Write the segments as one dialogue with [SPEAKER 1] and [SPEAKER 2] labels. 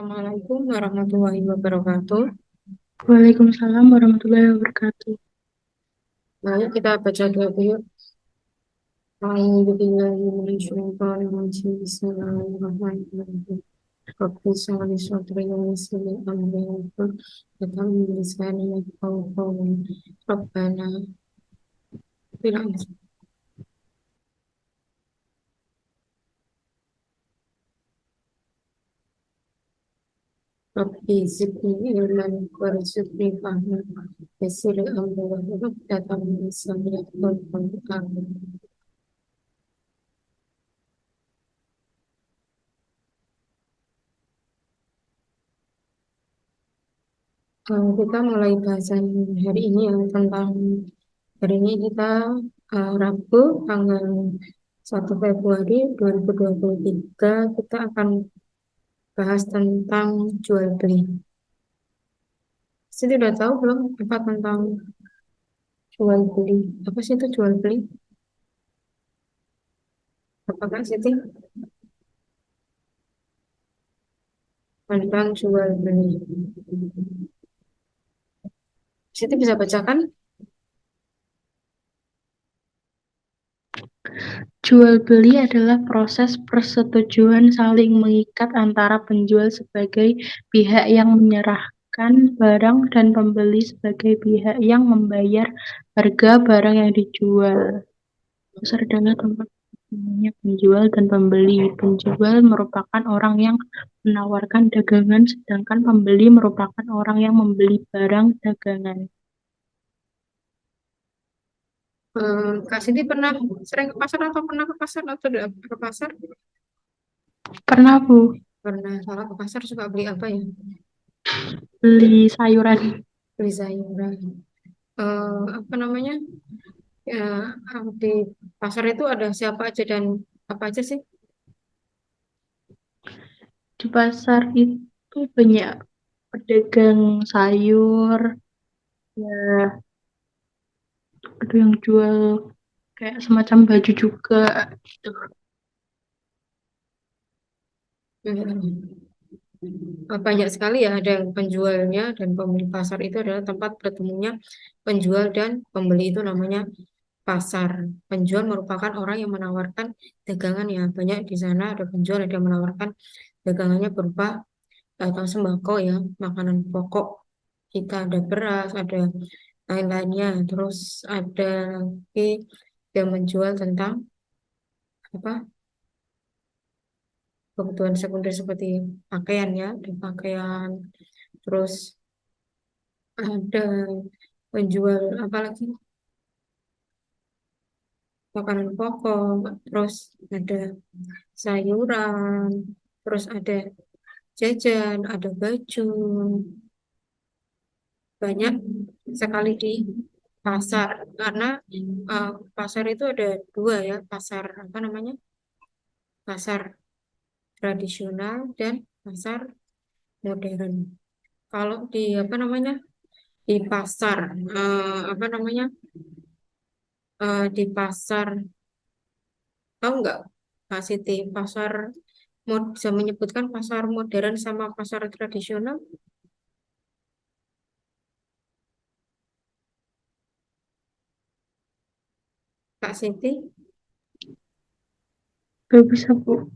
[SPEAKER 1] Assalamualaikum warahmatullahi wabarakatuh.
[SPEAKER 2] Waalaikumsalam warahmatullahi wabarakatuh.
[SPEAKER 1] Mari kita baca doa yuk. A'udzubillahi minasyaitonirrajim. Bismillahirrahmanirrahim. Rabbi shrah sadri wa yassir li amri wahlul 'uqdatam min lisani yafqahu qawli. Rabbana bilang Rabbi zidni ilman warzuqni fahman yassir li amri wahlul 'uqdatam min lisani yafqahu qawli. Amin. Kita mulai bahasan hari ini ya tentang hari ini kita Rabu tanggal 1 Februari 2023 kita akan bahas tentang jual beli. Siti udah tahu belum apa tentang jual beli? Apa sih itu jual beli? Apakah Siti tentang jual beli? Siti bisa bacakan?
[SPEAKER 2] Jual beli adalah proses persetujuan saling mengikat antara penjual sebagai pihak yang menyerahkan barang dan pembeli sebagai pihak yang membayar harga barang yang dijual. Dasar adalah tempat ketemunya penjual dan pembeli. Penjual merupakan orang yang menawarkan dagangan, sedangkan pembeli merupakan orang yang membeli barang dagangan.
[SPEAKER 1] Kak Siti pernah sering ke pasar atau pernah ke pasar atau tidak ke pasar?
[SPEAKER 2] Pernah, Bu,
[SPEAKER 1] Pernah. Kalau ke pasar suka beli apa ya?
[SPEAKER 2] beli sayuran.
[SPEAKER 1] Beli sayuran. Apa namanya? Ya, di pasar itu ada siapa aja dan apa aja sih?
[SPEAKER 2] Di pasar itu banyak pedagang sayur, ya ada yang jual kayak semacam baju juga gitu.
[SPEAKER 1] Hmm. Banyak sekali ya, ada yang penjualnya dan pembeli. Pasar itu adalah tempat bertemunya penjual dan pembeli, itu namanya pasar. Penjual merupakan orang yang menawarkan dagangan ya. Banyak di sana ada penjual ada yang menawarkan dagangannya berupa atau sembako ya, makanan pokok. Kita ada beras, ada lain-lainnya. Terus ada lagi yang menjual tentang apa kebutuhan sekunder seperti pakaian ya, dan pakaian. Terus ada penjual apa lagi, makanan pokok. Terus ada sayuran. Terus ada jajan, ada baju. Banyak sekali di pasar karena pasar itu ada dua ya, pasar apa namanya, pasar tradisional dan pasar modern. Kalau di apa namanya, di pasar apa namanya, di pasar, tahu nggak Kak Siti, pasar bisa menyebutkan pasar modern sama pasar tradisional? Kak Siti,
[SPEAKER 2] Gak bisa, Bu.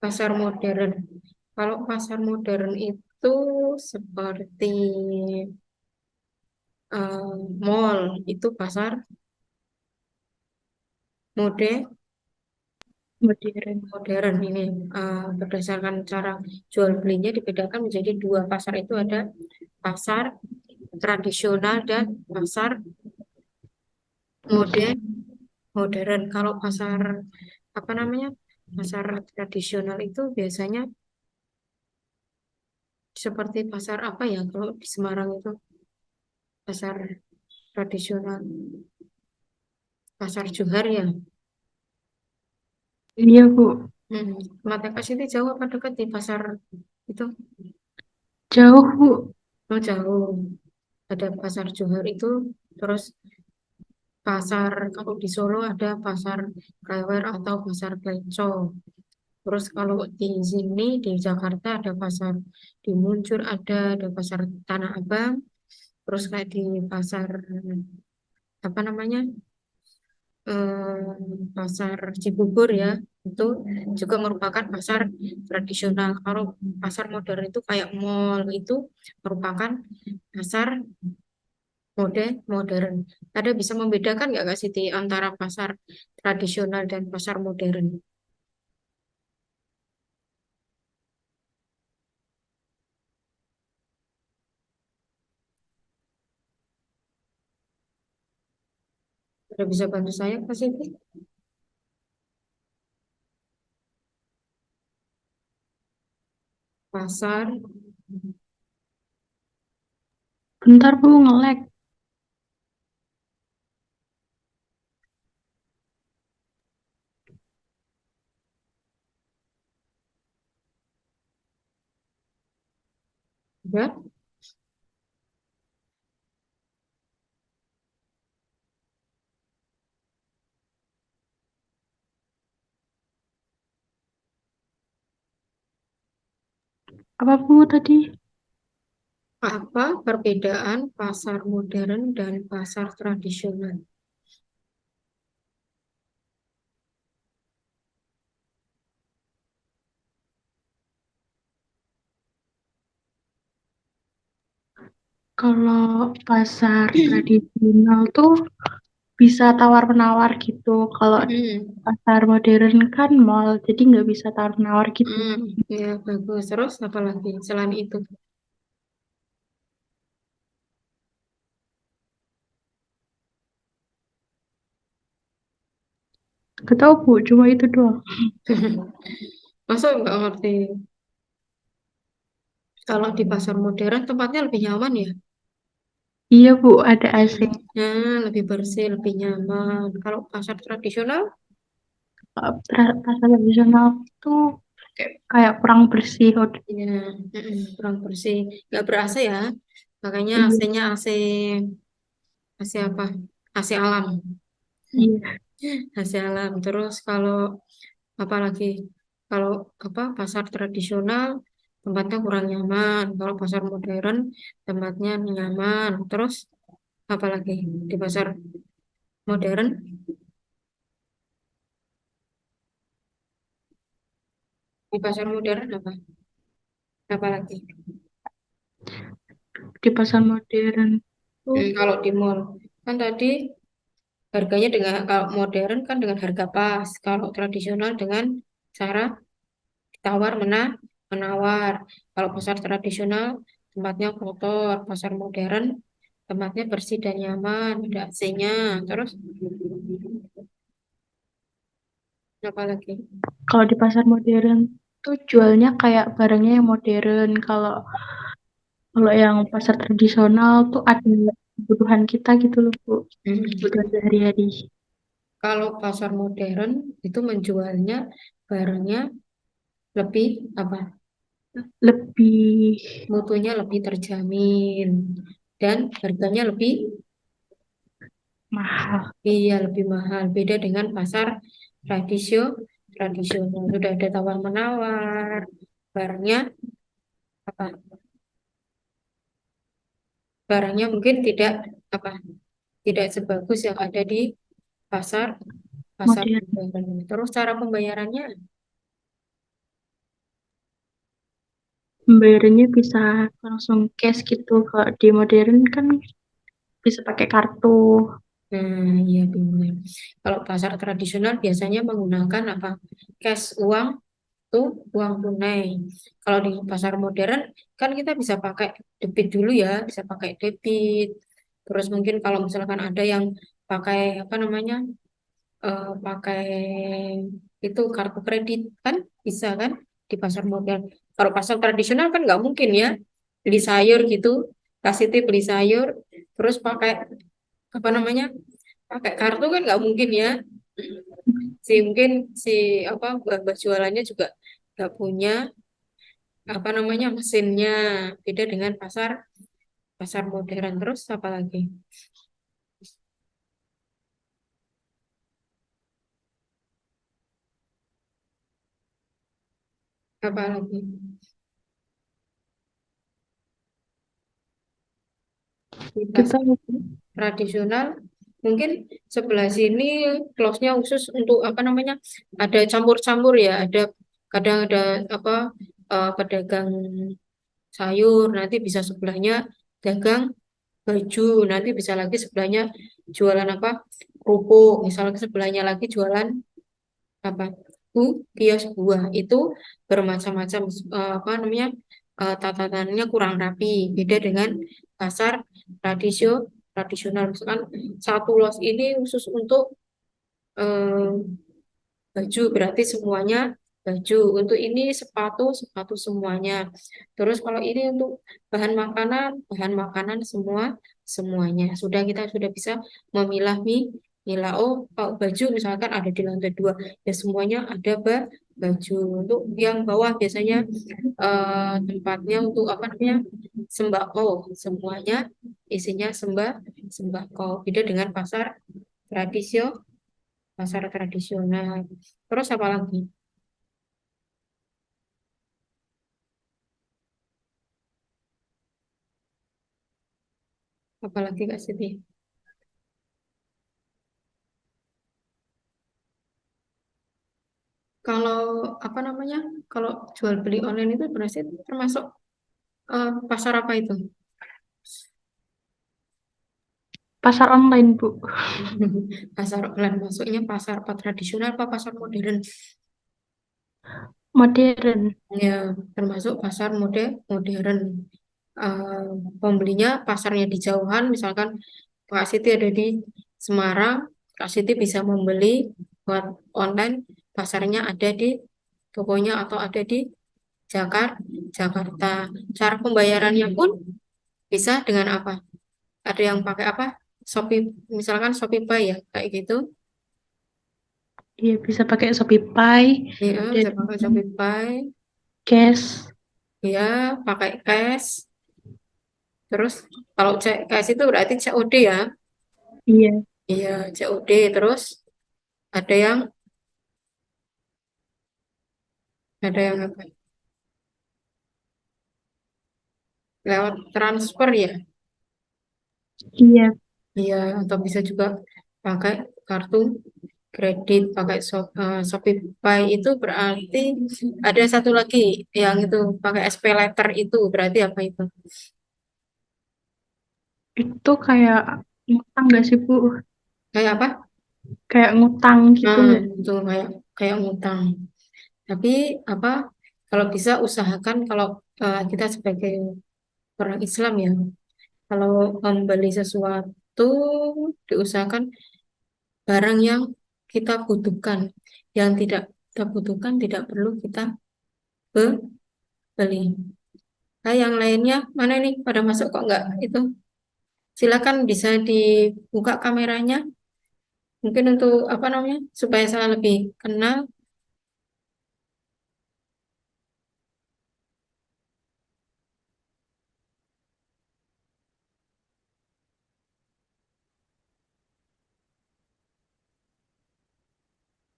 [SPEAKER 1] pasar modern. Kalau pasar modern itu seperti mall, itu pasar
[SPEAKER 2] Modern.
[SPEAKER 1] modern ini. Berdasarkan cara jual belinya dibedakan menjadi dua pasar, itu ada pasar tradisional dan pasar modern. Modern. Kalau pasar apa namanya, pasar tradisional itu biasanya seperti pasar apa ya, kalau di Semarang itu pasar tradisional, pasar Johar ya.
[SPEAKER 2] Iya, Bu.
[SPEAKER 1] Matekas itu jauh apa dekat di pasar itu?
[SPEAKER 2] Jauh, Bu.
[SPEAKER 1] Oh, jauh. Ada pasar Johar itu. Terus pasar, kalau di Solo ada pasar Klewer atau pasar Kleco. Terus kalau di sini di Jakarta ada pasar di Muncul, ada pasar Tanah Abang, terus kayak di pasar apa namanya pasar Cibubur ya, itu juga merupakan pasar tradisional. Kalau pasar modern itu kayak mall itu merupakan pasar modern. Ada bisa membedakan nggak Kak Siti antara pasar tradisional dan pasar modern? Ada bisa bantu saya Kak Siti? Pasar,
[SPEAKER 2] Bentar Bu, nge-lag.
[SPEAKER 1] ya?
[SPEAKER 2] Apa Bu tadi?
[SPEAKER 1] Apa perbedaan pasar modern dan pasar tradisional?
[SPEAKER 2] Kalau pasar tradisional tuh bisa tawar-menawar gitu. Kalau
[SPEAKER 1] Hmm,
[SPEAKER 2] pasar modern kan mall, jadi nggak bisa tawar-menawar gitu.
[SPEAKER 1] hmm, ya bagus. Terus apa lagi selain itu?
[SPEAKER 2] Gak tau Bu, cuma itu doang.
[SPEAKER 1] Masa nggak ngerti? Kalau di pasar modern tempatnya lebih nyaman ya?
[SPEAKER 2] Iya Bu, ada AC.
[SPEAKER 1] Hmm, ya, lebih bersih, lebih nyaman. Kalau pasar tradisional,
[SPEAKER 2] Pasar tradisional tuh kayak kurang bersih.
[SPEAKER 1] ya, kurang bersih, nggak ber-AC ya. Makanya
[SPEAKER 2] Iya,
[SPEAKER 1] AC-nya AC apa? AC alam.
[SPEAKER 2] iya.
[SPEAKER 1] AC alam. Terus kalau apa lagi? Kalau apa pasar tradisional tempatnya kurang nyaman. Kalau pasar modern tempatnya nyaman. Terus apa lagi di pasar modern? Di pasar modern apa? Apa lagi?
[SPEAKER 2] Di pasar modern tuh,
[SPEAKER 1] Kalau di mall kan tadi harganya dengan kalau modern kan dengan harga pas. Kalau tradisional dengan cara tawar menawar. Kalau pasar tradisional tempatnya kotor, pasar modern tempatnya bersih dan nyaman, ada AC-nya. Terus apa lagi?
[SPEAKER 2] kalau di pasar modern tuh jualnya kayak barangnya yang modern. Kalau kalau yang pasar tradisional tuh ada kebutuhan kita gitu loh Bu, kebutuhan
[SPEAKER 1] Hmm.
[SPEAKER 2] sehari-hari.
[SPEAKER 1] Kalau pasar modern itu menjualnya barangnya lebih apa?
[SPEAKER 2] Lebih
[SPEAKER 1] Mutunya lebih terjamin dan harganya lebih
[SPEAKER 2] mahal.
[SPEAKER 1] iya lebih mahal. Beda dengan pasar tradisional sudah ada tawar menawar, barangnya apa? Barangnya mungkin tidak apa? Tidak sebagus yang ada di pasar pasar
[SPEAKER 2] Modern.
[SPEAKER 1] modern. Terus cara pembayarannya,
[SPEAKER 2] Bayarnya bisa langsung cash gitu. Kalau di modern kan bisa pakai kartu.
[SPEAKER 1] nah iya benar. Kalau pasar tradisional biasanya menggunakan apa? Cash uang tuh uang tunai. Kalau di pasar modern kan kita bisa pakai debit dulu ya, bisa pakai debit. Terus mungkin kalau misalkan ada yang pakai apa namanya, pakai itu kartu kredit kan bisa kan di pasar modern. Kalau pasar tradisional kan nggak mungkin ya beli sayur gitu, kasih tip beli sayur, terus pakai apa namanya, pakai kartu kan nggak mungkin ya. Si mungkin si apa mbak jualannya juga nggak punya apa namanya mesinnya, beda dengan pasar pasar modern. Terus apa lagi? Apa lagi? Di
[SPEAKER 2] Kita
[SPEAKER 1] pasar tradisional mungkin sebelah sini close-nya khusus untuk apa namanya, ada campur-campur ya, ada kadang ada apa, pedagang sayur, nanti bisa sebelahnya dagang baju, nanti bisa lagi sebelahnya jualan apa, kerupuk, misalnya sebelahnya lagi jualan apa, kios buah itu bermacam-macam, apa namanya, tatatannya kurang rapi, beda dengan pasar tradisional, misalkan satu los ini khusus untuk eh, baju, berarti semuanya baju, untuk ini sepatu sepatu semuanya, terus kalau ini untuk bahan makanan semua semuanya, kita sudah bisa memilah milah, oh kalau baju misalkan ada di lantai dua, ya semuanya ada baju. Untuk yang bawah biasanya tempatnya untuk apa namanya, sembako, semuanya isinya sembako, beda dengan pasar tradisional. Terus apa lagi? Apa lagi Kak Siti? Kalau apa namanya? Kalau jual beli online itu berarti termasuk pasar apa itu?
[SPEAKER 2] pasar online, Bu.
[SPEAKER 1] Pasar online masuknya pasar apa tradisional apa pasar modern?
[SPEAKER 2] Modern.
[SPEAKER 1] Ya, termasuk pasar modern. Eh, Pembelinya pasarnya di jauhan, misalkan Kak Siti ada di Semarang, Kak Siti bisa membeli buat online, pasarnya ada di tokonya atau ada di Jakarta. Cara pembayarannya pun bisa dengan apa? Ada yang pakai apa? Shopee, misalkan Shopee Pay ya, kayak gitu.
[SPEAKER 2] Dia bisa pakai Shopify
[SPEAKER 1] Iya,
[SPEAKER 2] dan
[SPEAKER 1] bisa pakai Shopee Pay.
[SPEAKER 2] cash.
[SPEAKER 1] Iya, pakai cash. Terus kalau cash itu berarti COD ya.
[SPEAKER 2] Iya,
[SPEAKER 1] Iya, COD. Terus ada yang apa? Lewat transfer ya.
[SPEAKER 2] iya.
[SPEAKER 1] Iya, atau bisa juga pakai kartu kredit, pakai Shopee Pay, itu berarti ada satu lagi yang itu pakai SP Letter, itu berarti apa itu?
[SPEAKER 2] Itu kayak ngutang nggak sih, Bu?
[SPEAKER 1] Kayak apa?
[SPEAKER 2] Kayak ngutang gitu
[SPEAKER 1] Nah,
[SPEAKER 2] nggak?
[SPEAKER 1] itu kayak kayak ngutang. Tapi apa? Kalau bisa usahakan, kalau kita sebagai orang Islam ya, kalau membeli sesuatu diusahakan barang yang kita butuhkan, yang tidak kita butuhkan tidak perlu kita beli. Nah, yang lainnya mana nih? Pada masuk kok nggak itu? Silakan bisa dibuka kameranya. Mungkin untuk apa namanya? Supaya saya lebih kenal.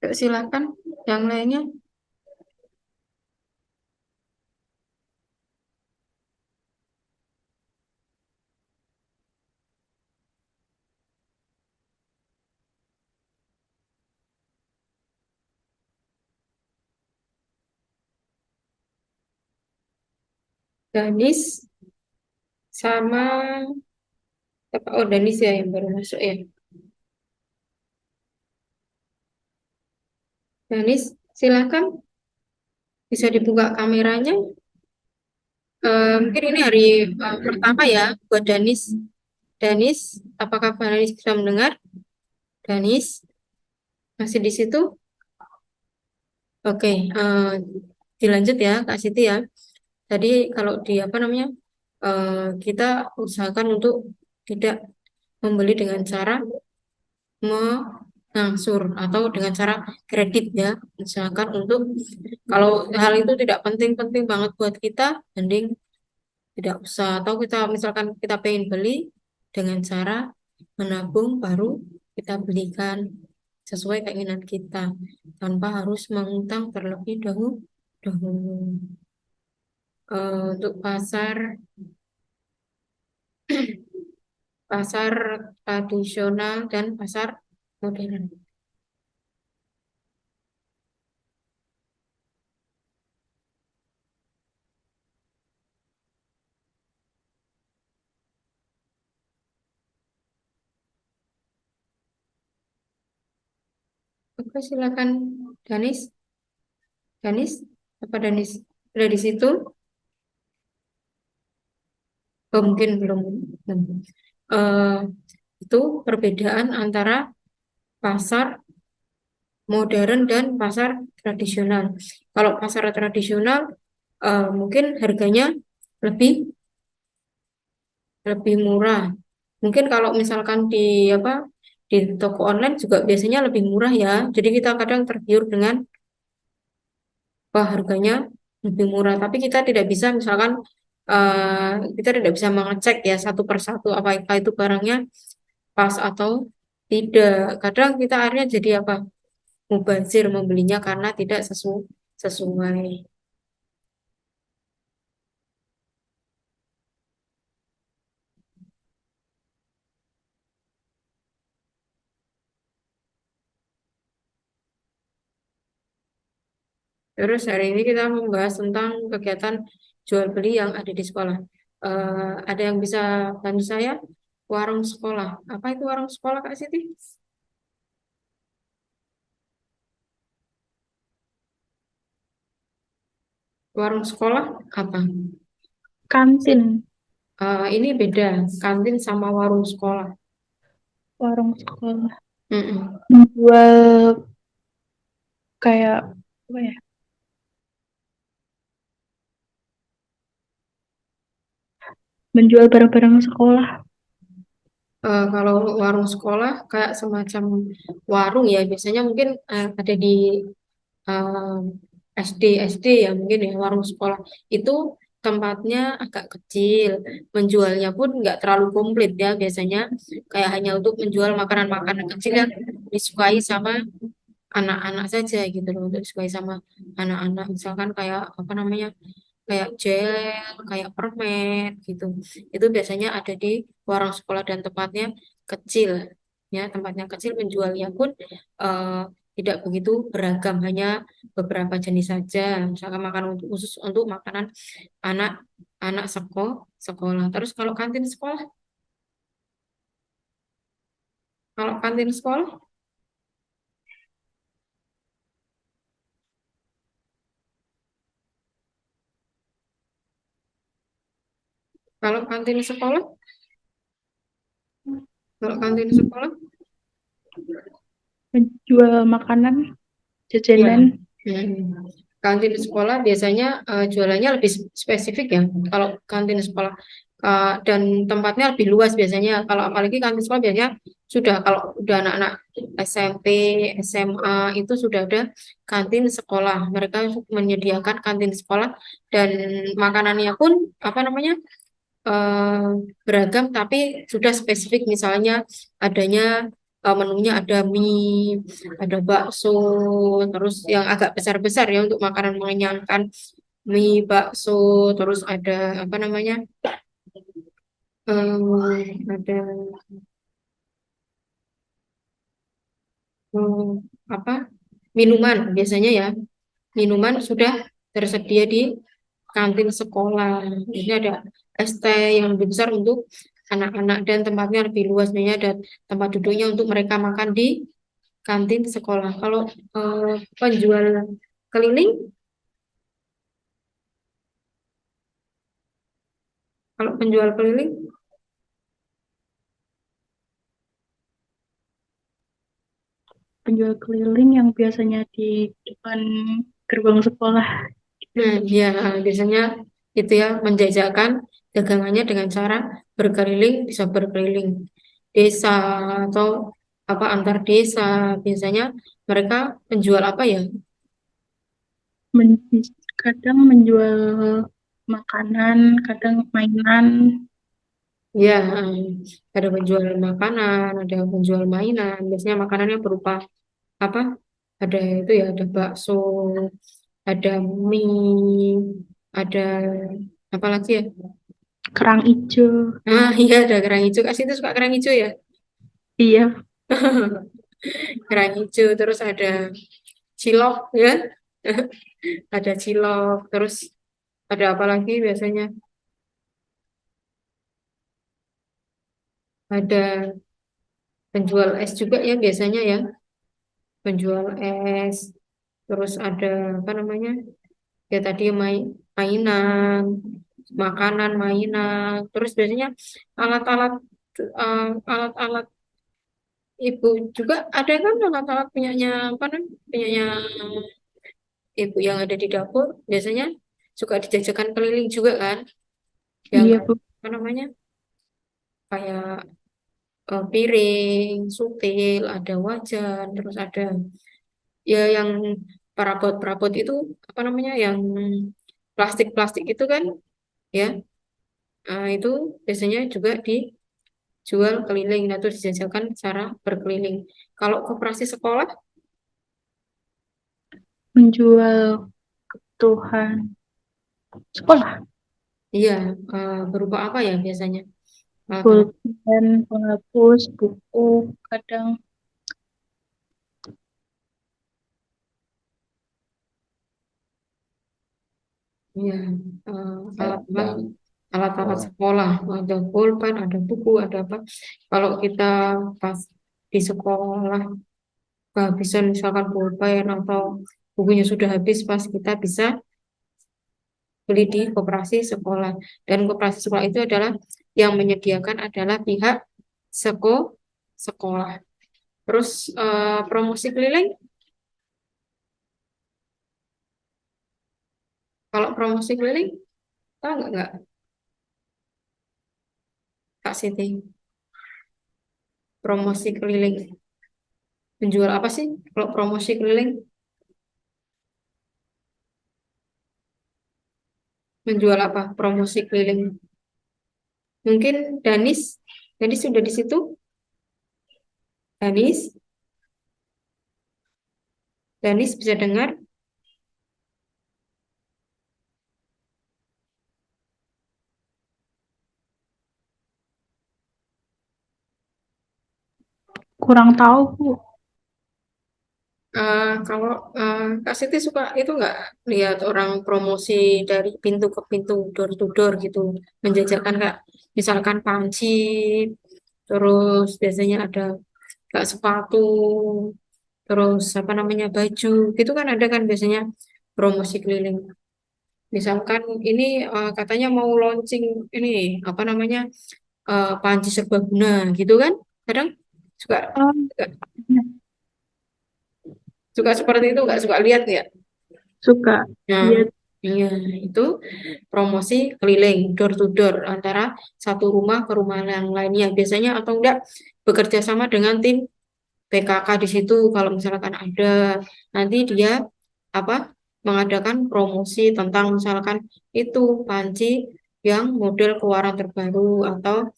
[SPEAKER 1] Yuk, silakan. Yang lainnya, Danis sama apa? Oh, Danis ya yang baru masuk ya. Danis, silakan bisa dibuka kameranya. Mungkin ini hari pertama ya buat Danis. Danis, apakah Danis bisa mendengar? Danis, masih di situ? Oke, dilanjut ya Kak Siti ya. Tadi kalau di apa namanya, eh, kita usahakan untuk tidak membeli dengan cara mengangsur atau dengan cara kredit ya. Usahakan untuk, kalau hal itu tidak penting-penting banget buat kita, mending tidak usah. Atau kita misalkan kita pengen beli dengan cara menabung, baru kita belikan sesuai keinginan kita tanpa harus mengutang terlebih dahulu. dahulu. Untuk pasar pasar tradisional dan pasar modern. Oke, silakan Danis. Danis, apa Danis? Ada di situ? Oh, mungkin belum. Belum. Eh, itu perbedaan antara pasar modern dan pasar tradisional. Kalau pasar tradisional mungkin harganya lebih lebih murah. Mungkin kalau misalkan di apa di toko online juga biasanya lebih murah ya. Jadi kita kadang tergiur dengan wah harganya lebih murah. Tapi kita tidak bisa misalkan kita tidak bisa mengecek ya satu persatu apakah itu barangnya pas atau tidak. Kadang kita akhirnya jadi apa? Mubazir membelinya karena tidak sesuai. Terus hari ini kita membahas tentang kegiatan jual beli yang ada di sekolah. Ada yang bisa bantu saya? Warung sekolah. Apa itu warung sekolah, Kak Siti? Warung sekolah apa?
[SPEAKER 2] Kantin,
[SPEAKER 1] Ini beda, kantin sama warung sekolah.
[SPEAKER 2] warung sekolah.
[SPEAKER 1] Mm-mm.
[SPEAKER 2] Menjual kayak apa ya? Menjual barang-barang sekolah.
[SPEAKER 1] Kalau warung sekolah kayak semacam warung ya, biasanya mungkin ada di eh, SD ya mungkin ya warung sekolah itu tempatnya agak kecil, menjualnya pun nggak terlalu komplit ya biasanya kayak hanya untuk menjual makanan-makanan kecil yang disukai sama anak-anak saja gitu loh, untuk disukai sama anak-anak misalkan kayak apa namanya kayak gel, kayak permen gitu. Itu biasanya ada di warung sekolah dan tempatnya kecil. Ya, tempatnya kecil penjualnya pun eh, tidak begitu beragam, hanya beberapa jenis saja. Misalkan makanan khusus untuk makanan anak anak sekolah. Terus kalau kantin sekolah, kalau kantin sekolah, kalau kantin sekolah,
[SPEAKER 2] Menjual makanan,
[SPEAKER 1] ya.
[SPEAKER 2] jajanan.
[SPEAKER 1] Hmm. Kantin sekolah biasanya jualannya lebih spesifik ya. Kalau kantin sekolah dan tempatnya lebih luas biasanya. Kalau apalagi kantin sekolah biasanya sudah kalau udah anak-anak SMP, SMA itu sudah ada kantin sekolah. Mereka menyediakan kantin sekolah dan makanannya pun apa namanya eh, beragam tapi sudah spesifik misalnya adanya menunya ada mie, ada bakso, terus yang agak besar-besar ya untuk makanan mengenyangkan mie, bakso, terus ada apa namanya ada apa minuman biasanya ya minuman sudah tersedia di kantin sekolah. Ini ada es teh yang lebih besar untuk anak-anak dan tempatnya lebih luas sebenarnya dan tempat duduknya untuk mereka makan di kantin sekolah. Kalau penjual keliling, kalau penjual keliling,
[SPEAKER 2] Penjual keliling yang biasanya di depan gerbang sekolah.
[SPEAKER 1] nah ya biasanya itu ya menjajakan dagangannya dengan cara berkeliling, bisa berkeliling desa atau apa antar desa. Biasanya mereka penjual apa ya?
[SPEAKER 2] Men- Kadang menjual makanan, kadang mainan.
[SPEAKER 1] Ya, ada penjual makanan, ada penjual mainan. Biasanya makanannya berupa apa? Ada itu ya, ada bakso, ada mie, ada apa lagi ya?
[SPEAKER 2] Kerang ijo.
[SPEAKER 1] Ah iya ada kerang hijau. Kasih itu suka kerang hijau ya?
[SPEAKER 2] Iya,
[SPEAKER 1] Kerang hijau, terus ada cilok ya. Ada cilok, terus ada apa lagi biasanya? Ada penjual es juga ya biasanya ya. Penjual es, terus ada apa namanya? Ya tadi mainan, makanan, mainan, terus biasanya alat-alat alat-alat ibu juga ada kan alat-alat punyanya apa namanya? Punyanya ibu yang ada di dapur biasanya suka dijajakan keliling juga kan yang
[SPEAKER 2] iya
[SPEAKER 1] kayak
[SPEAKER 2] Bu.
[SPEAKER 1] apa namanya kayak piring, sutil, ada wajan, terus ada ya yang perabot-perabot itu apa namanya yang plastik-plastik itu kan ya. Itu biasanya juga dijual keliling atau dijajakan secara berkeliling. Kalau koperasi sekolah,
[SPEAKER 2] Menjual kebutuhan sekolah,
[SPEAKER 1] iya berupa apa ya biasanya? Alat-alat.
[SPEAKER 2] pulpen, penghapus, buku, kadang
[SPEAKER 1] Iya, alat-alat alat-alat sekolah, ada pulpen, ada buku, ada apa. Kalau kita pas di sekolah kehabisan misalkan pulpen atau bukunya sudah habis, pas kita bisa beli di koperasi sekolah. Dan koperasi sekolah itu adalah yang menyediakan adalah pihak sekolah. Terus promosi keliling, kalau promosi keliling, tahu nggak Kak Siti? Promosi keliling, menjual apa sih? Kalau promosi keliling, menjual apa? Promosi keliling. Mungkin Danis sudah di situ? Danis, Danis bisa dengar?
[SPEAKER 2] kurang tahu Bu.
[SPEAKER 1] Kalau Kak Siti suka itu nggak lihat orang promosi dari pintu ke pintu, door to door gitu, menjajakan Kak, misalkan panci, terus biasanya ada Kak sepatu, terus apa namanya baju, gitu kan ada kan biasanya promosi keliling. Misalkan ini katanya mau launching ini apa namanya panci serbaguna gitu kan, kadang suka
[SPEAKER 2] Oh,
[SPEAKER 1] suka,
[SPEAKER 2] iya.
[SPEAKER 1] suka seperti itu nggak suka lihat ya.
[SPEAKER 2] Suka.
[SPEAKER 1] Nah,
[SPEAKER 2] Iya,
[SPEAKER 1] iya, itu promosi keliling door to door antara satu rumah ke rumah yang lainnya biasanya atau enggak bekerja sama dengan tim PKK di situ kalau misalkan ada nanti dia apa mengadakan promosi tentang misalkan itu panci yang model keluaran terbaru atau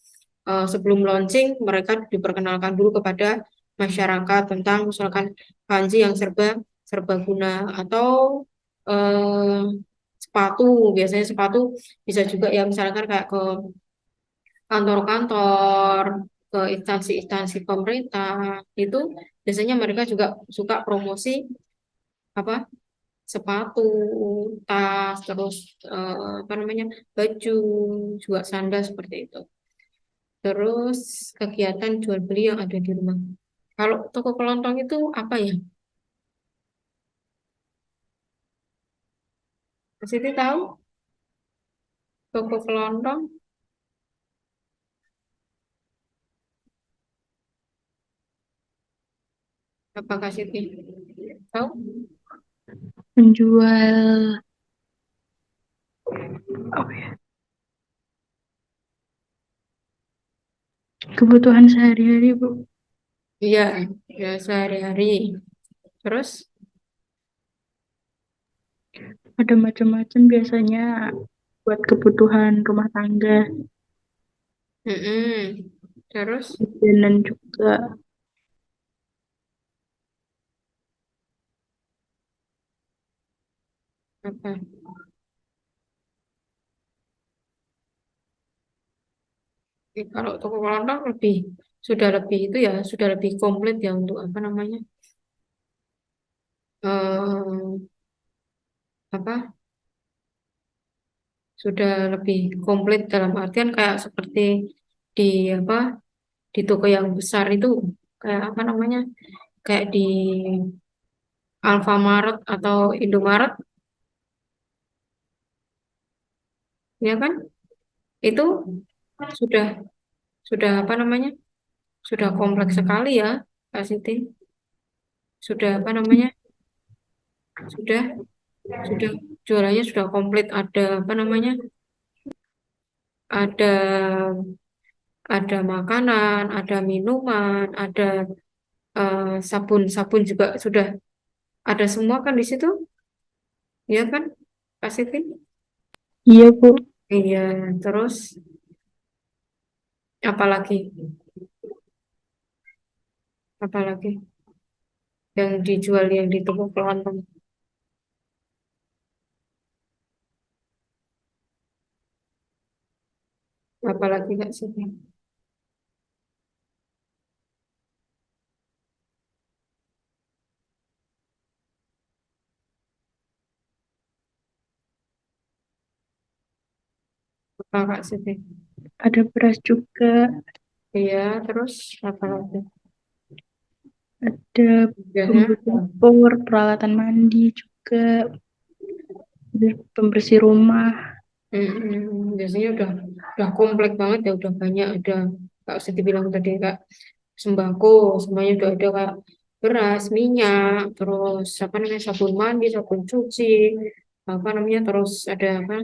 [SPEAKER 1] sebelum launching mereka diperkenalkan dulu kepada masyarakat tentang misalkan panci yang serbaguna atau eh, sepatu biasanya sepatu bisa juga ya misalkan kayak ke kantor-kantor ke instansi-instansi pemerintah itu biasanya mereka juga suka promosi apa sepatu tas terus apa namanya baju juga sandal seperti itu. Terus kegiatan jual beli yang ada di rumah. Kalau toko kelontong itu apa ya? Mas Siti tahu toko kelontong apa Kak Siti? Tahu?
[SPEAKER 2] menjual apa ya, kebutuhan sehari-hari Bu.
[SPEAKER 1] Iya, ya sehari-hari. Terus,
[SPEAKER 2] Ada macam-macam biasanya buat kebutuhan rumah tangga,
[SPEAKER 1] mm-mm. Terus,
[SPEAKER 2] dan juga
[SPEAKER 1] Apa? Kalau toko kelontong sudah lebih itu ya, sudah lebih komplit ya untuk apa namanya? eh apa? Sudah lebih komplit dalam artian kayak seperti di apa? Di toko yang besar itu kayak apa namanya? Kayak di Alfamaret atau Indomaret, ya kan? Itu sudah sudah apa namanya? Sudah kompleks sekali ya, Kak Siti. Sudah apa namanya? Sudah sudah jualannya sudah komplit. Ada apa namanya? Ada makanan, ada minuman, ada sabun-sabun juga sudah ada semua kan di situ, ya kan, Kak Siti?
[SPEAKER 2] Iya, Bu.
[SPEAKER 1] Iya, terus apalagi, apalagi yang dijual yang di toko kelontong, apalagi Kak Siti? Apa Kak Siti?
[SPEAKER 2] Ada beras juga,
[SPEAKER 1] Iya, terus apalagi?
[SPEAKER 2] ada bumbu
[SPEAKER 1] Biasanya,
[SPEAKER 2] dapur, peralatan mandi juga, pembersih rumah.
[SPEAKER 1] biasanya udah komplek banget ya, udah banyak, ada Kak Siti bilang tadi Kak sembako, semuanya udah ada Kak beras, minyak, terus apa namanya sabun mandi, sabun cuci, apa namanya terus ada apa?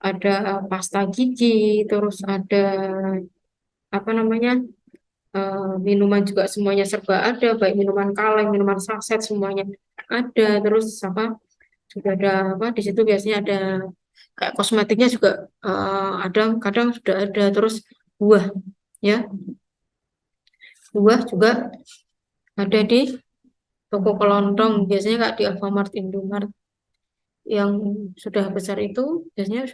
[SPEAKER 1] Ada pasta gigi, terus ada apa namanya minuman juga semuanya serba ada, baik minuman kaleng, minuman saset semuanya ada. Terus apa? Juga ada apa? Di situ biasanya ada kayak kosmetiknya juga ada, kadang sudah ada. Terus buah, ya, buah juga ada di toko kelontong. Biasanya kayak di Alfamart, Indomaret yang sudah besar itu biasanya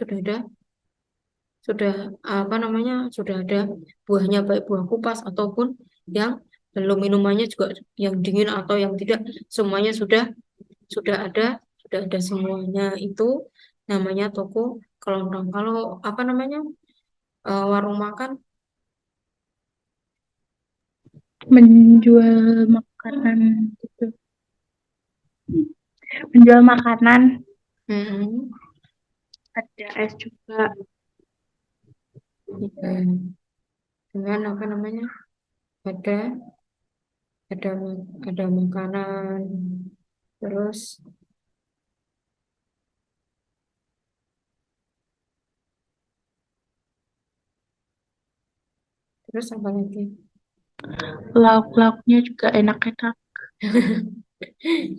[SPEAKER 1] sudah apa namanya sudah ada buahnya baik buah kupas ataupun yang belum minumannya juga yang dingin atau yang tidak semuanya sudah ada semuanya itu namanya toko kelontong. Kalau apa namanya warung makan
[SPEAKER 2] Menjual makanan gitu. Menjual makanan,
[SPEAKER 1] mm,
[SPEAKER 2] ada es juga.
[SPEAKER 1] ya, dengan apa namanya ada ada ada makanan terus apa lagi.
[SPEAKER 2] Lauk-lauknya juga enak-enak.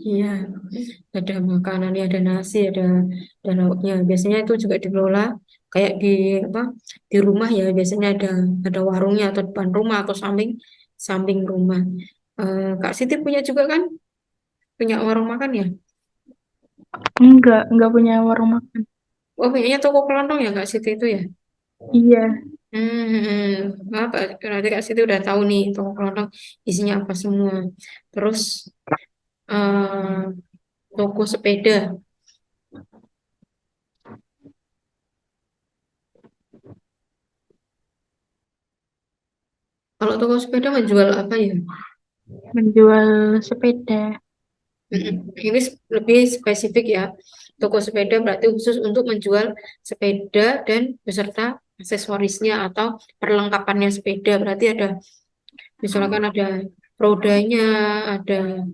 [SPEAKER 1] Iya, ada makanan, ya, ada nasi, ada lauknya. Biasanya itu juga dikelola kayak di apa di rumah ya. Biasanya ada warungnya atau depan rumah atau samping samping rumah. Kak Siti punya juga kan? Punya warung makan ya?
[SPEAKER 2] Enggak punya warung makan.
[SPEAKER 1] Oh, punyanya toko kelontong ya Kak Siti itu ya?
[SPEAKER 2] Iya,
[SPEAKER 1] Apa? Berarti Kak Siti udah tahu nih toko kelontong isinya apa semua. Terus eh, toko sepeda. Kalau toko sepeda menjual apa ya?
[SPEAKER 2] menjual sepeda.
[SPEAKER 1] Ini lebih spesifik ya. Toko sepeda berarti khusus untuk menjual sepeda dan beserta aksesorisnya atau perlengkapannya sepeda. Berarti ada, misalkan ada rodanya, ada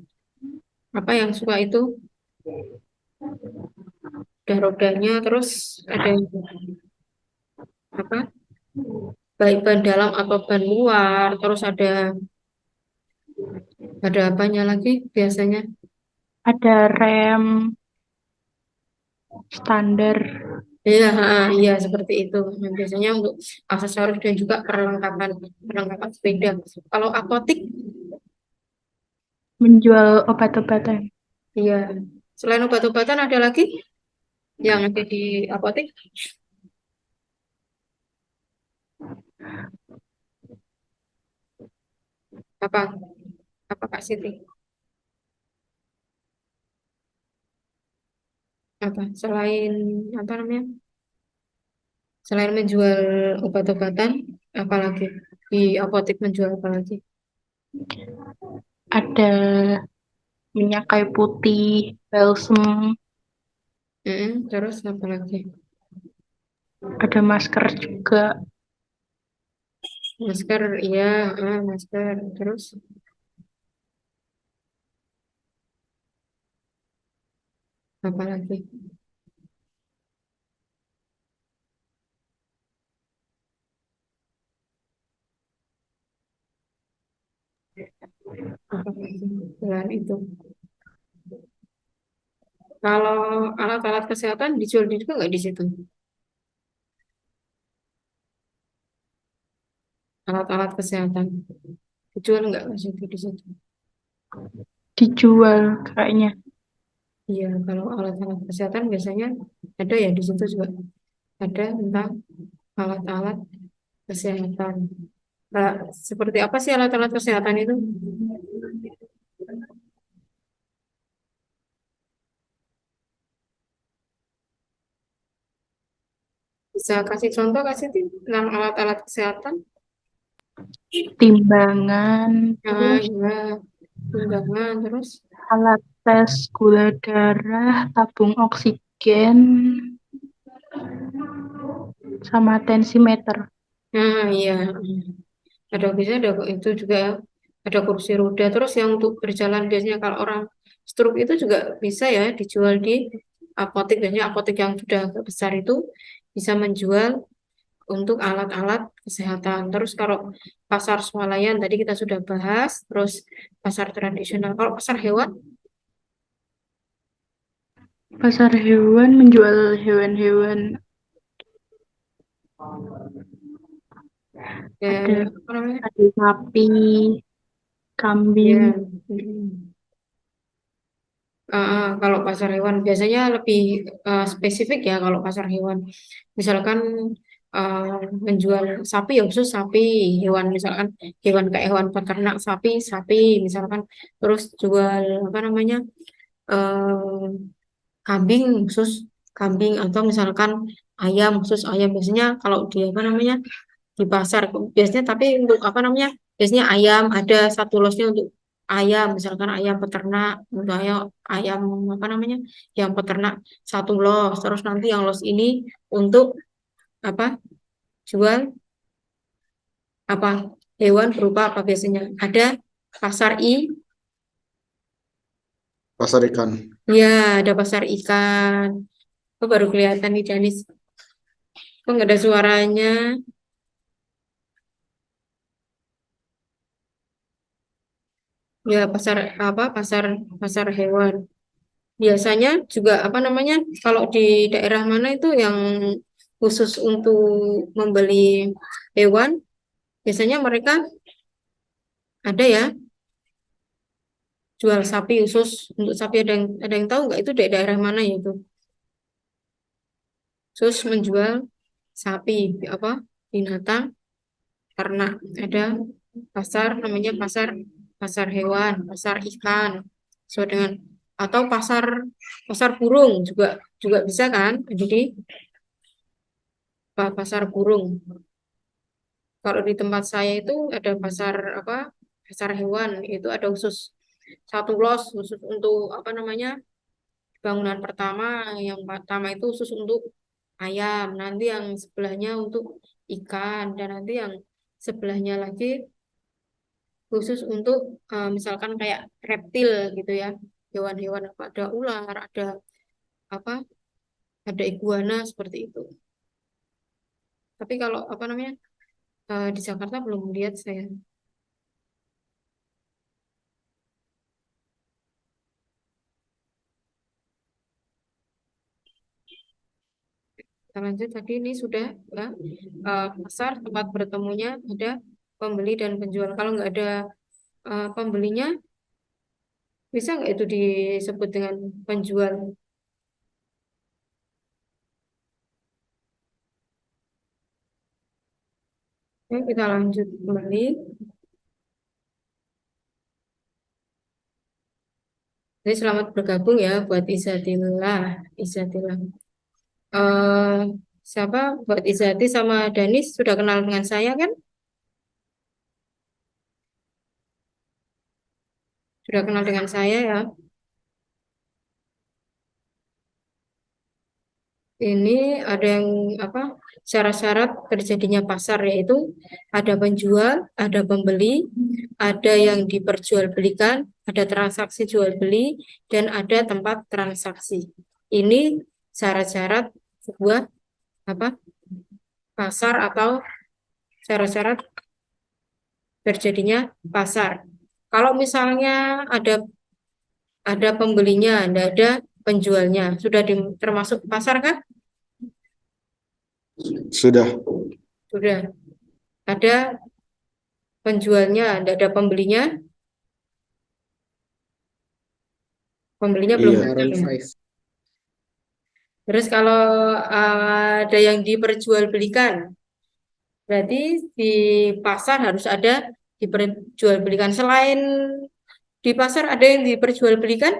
[SPEAKER 1] apa yang suka itu, ada rodanya, terus ada apa, baik ban dalam atau ban luar, terus ada apanya lagi biasanya?
[SPEAKER 2] Ada rem standar.
[SPEAKER 1] Iya, iya seperti itu. Nah, biasanya untuk aksesoris dan juga perlengkapan perlengkapan sepeda. Kalau apotik,
[SPEAKER 2] Menjual obat-obatan.
[SPEAKER 1] iya. Selain obat-obatan ada lagi? yang ada di apotek apa? Apa Kak Siti? Apa? Selain apa namanya? Selain menjual obat-obatan, apalagi di apotek menjual apa lagi?
[SPEAKER 2] Ada minyak kayu putih, balsem,
[SPEAKER 1] Terus apa lagi?
[SPEAKER 2] ada masker juga.
[SPEAKER 1] Masker, iya, masker. Terus apa lagi? Apa lagi? Selain itu. Kalau alat-alat kesehatan dijual juga nggak di situ? Alat-alat kesehatan dijual nggak di situ di situ?
[SPEAKER 2] Dijual kayaknya.
[SPEAKER 1] Iya, kalau alat-alat kesehatan biasanya ada ya di situ juga ada tentang alat-alat kesehatan. Nah, seperti apa sih alat-alat kesehatan itu? Bisa kasih contoh kasih tentang alat-alat kesehatan?
[SPEAKER 2] Timbangan,
[SPEAKER 1] Nah,
[SPEAKER 2] terus
[SPEAKER 1] iya, timbangan terus.
[SPEAKER 2] alat tes gula darah, tabung oksigen, sama tensimeter.
[SPEAKER 1] Nah, iya. Ada biasanya ada itu juga ada kursi roda. Terus yang untuk berjalan biasanya kalau orang stroke itu juga bisa ya dijual di apotek. Biasanya apotek yang sudah agak besar itu bisa menjual untuk alat-alat kesehatan. Terus kalau pasar swalayan tadi kita sudah bahas. Terus pasar tradisional. Kalau pasar hewan
[SPEAKER 2] Pasar hewan menjual hewan-hewan, ada
[SPEAKER 1] apa namanya?
[SPEAKER 2] ada sapi,
[SPEAKER 1] Ya,
[SPEAKER 2] kambing.
[SPEAKER 1] kalau pasar hewan biasanya lebih spesifik ya kalau pasar hewan. Misalkan uh, menjual sapi ya khusus sapi, hewan misalkan hewan kayak hewan peternak sapi, sapi misalkan terus jual apa namanya eh, kambing khusus kambing atau misalkan ayam khusus ayam biasanya kalau di apa namanya di pasar biasanya tapi untuk apa namanya biasanya ayam ada satu losnya untuk ayam misalkan ayam peternak untuk ayam ayam apa namanya yang peternak satu los terus nanti yang los ini untuk apa jual apa hewan berupa apa biasanya ada pasar
[SPEAKER 3] Pasar ikan.
[SPEAKER 1] ya ada pasar ikan. Oh, baru kelihatan nih Janis kok nggak ada suaranya ya pasar apa pasar pasar hewan. Biasanya juga apa namanya kalau di daerah mana itu yang khusus untuk membeli hewan, biasanya mereka ada ya jual sapi khusus untuk sapi ada yang tahu nggak itu di daerah mana ya itu khusus menjual sapi apa binatang ternak ada pasar namanya pasar pasar hewan pasar ikan sesuai dengan atau pasar pasar burung juga juga bisa kan jadi pasar burung. Kalau di tempat saya itu ada pasar apa? Pasar hewan itu ada khusus satu los khusus untuk apa namanya? Bangunan pertama yang pertama itu khusus untuk ayam, nanti yang sebelahnya untuk ikan dan nanti yang sebelahnya lagi khusus untuk misalkan kayak reptil gitu ya. Hewan-hewan apa ada ular, ada apa? Ada iguana seperti itu. Tapi kalau apa namanya? Di Jakarta belum lihat saya. Kita lanjut tadi ini sudah ya, pasar tempat bertemunya ada pembeli dan penjual. Kalau nggak ada pembelinya, bisa nggak itu disebut dengan penjual? Oke, kita lanjut kembali. Jadi selamat bergabung ya buat Izatillah. Izatillah. Eh, siapa? Buat Izati sama Danis sudah kenal dengan saya kan? Sudah kenal dengan saya ya. Ini ada yang apa? Syarat-syarat terjadinya pasar yaitu ada penjual, ada pembeli, ada yang diperjualbelikan, ada transaksi jual beli, dan ada tempat transaksi. Ini syarat-syarat sebuah apa? Pasar atau syarat-syarat terjadinya pasar. Kalau misalnya ada pembelinya, tidak ada penjualnya, sudah termasuk pasar kan?
[SPEAKER 3] Sudah.
[SPEAKER 1] Sudah. Ada penjualnya, tidak ada pembelinya, pembelinya belum
[SPEAKER 3] Iya.
[SPEAKER 1] datang. Terus kalau ada yang diperjualbelikan, berarti di pasar harus ada diperjualbelikan. Selain di pasar ada yang diperjualbelikan,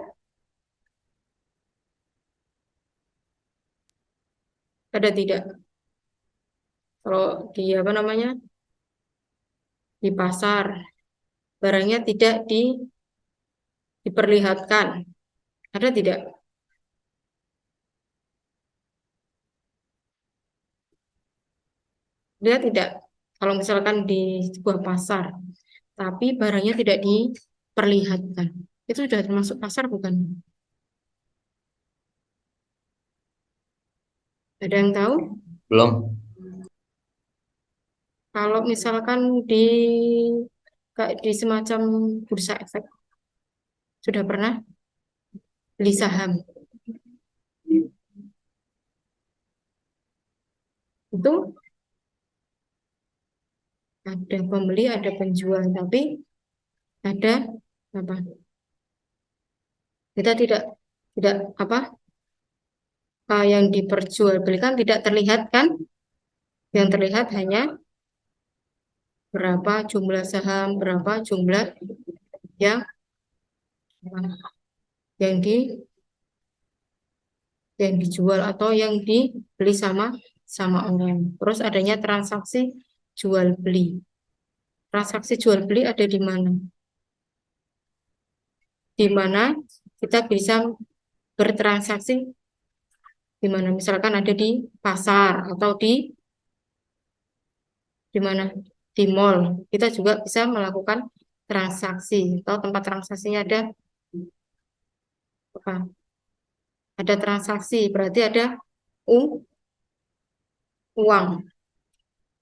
[SPEAKER 1] ada tidak? Kalau di apa namanya di pasar barangnya tidak diperlihatkan, ada tidak? Dia tidak. Kalau misalkan di sebuah pasar, tapi barangnya tidak diperlihatkan, itu sudah termasuk pasar bukan? Ada yang tahu?
[SPEAKER 3] Belum.
[SPEAKER 1] Kalau misalkan kayak di semacam bursa efek, sudah pernah beli saham, itu ada pembeli, ada penjual, tapi ada apa? Kita tidak apa? Yang diperjualbelikan tidak terlihat kan? Yang terlihat hanya berapa jumlah saham, berapa jumlah yang yang di yang dijual atau yang dibeli sama sama orang. Terus adanya transaksi jual beli. Transaksi jual beli ada di mana? Di mana kita bisa bertransaksi di mana misalkan ada di pasar atau di mana di mall. Kita juga bisa melakukan transaksi atau tempat transaksinya ada apa? Ada transaksi berarti ada u- uang,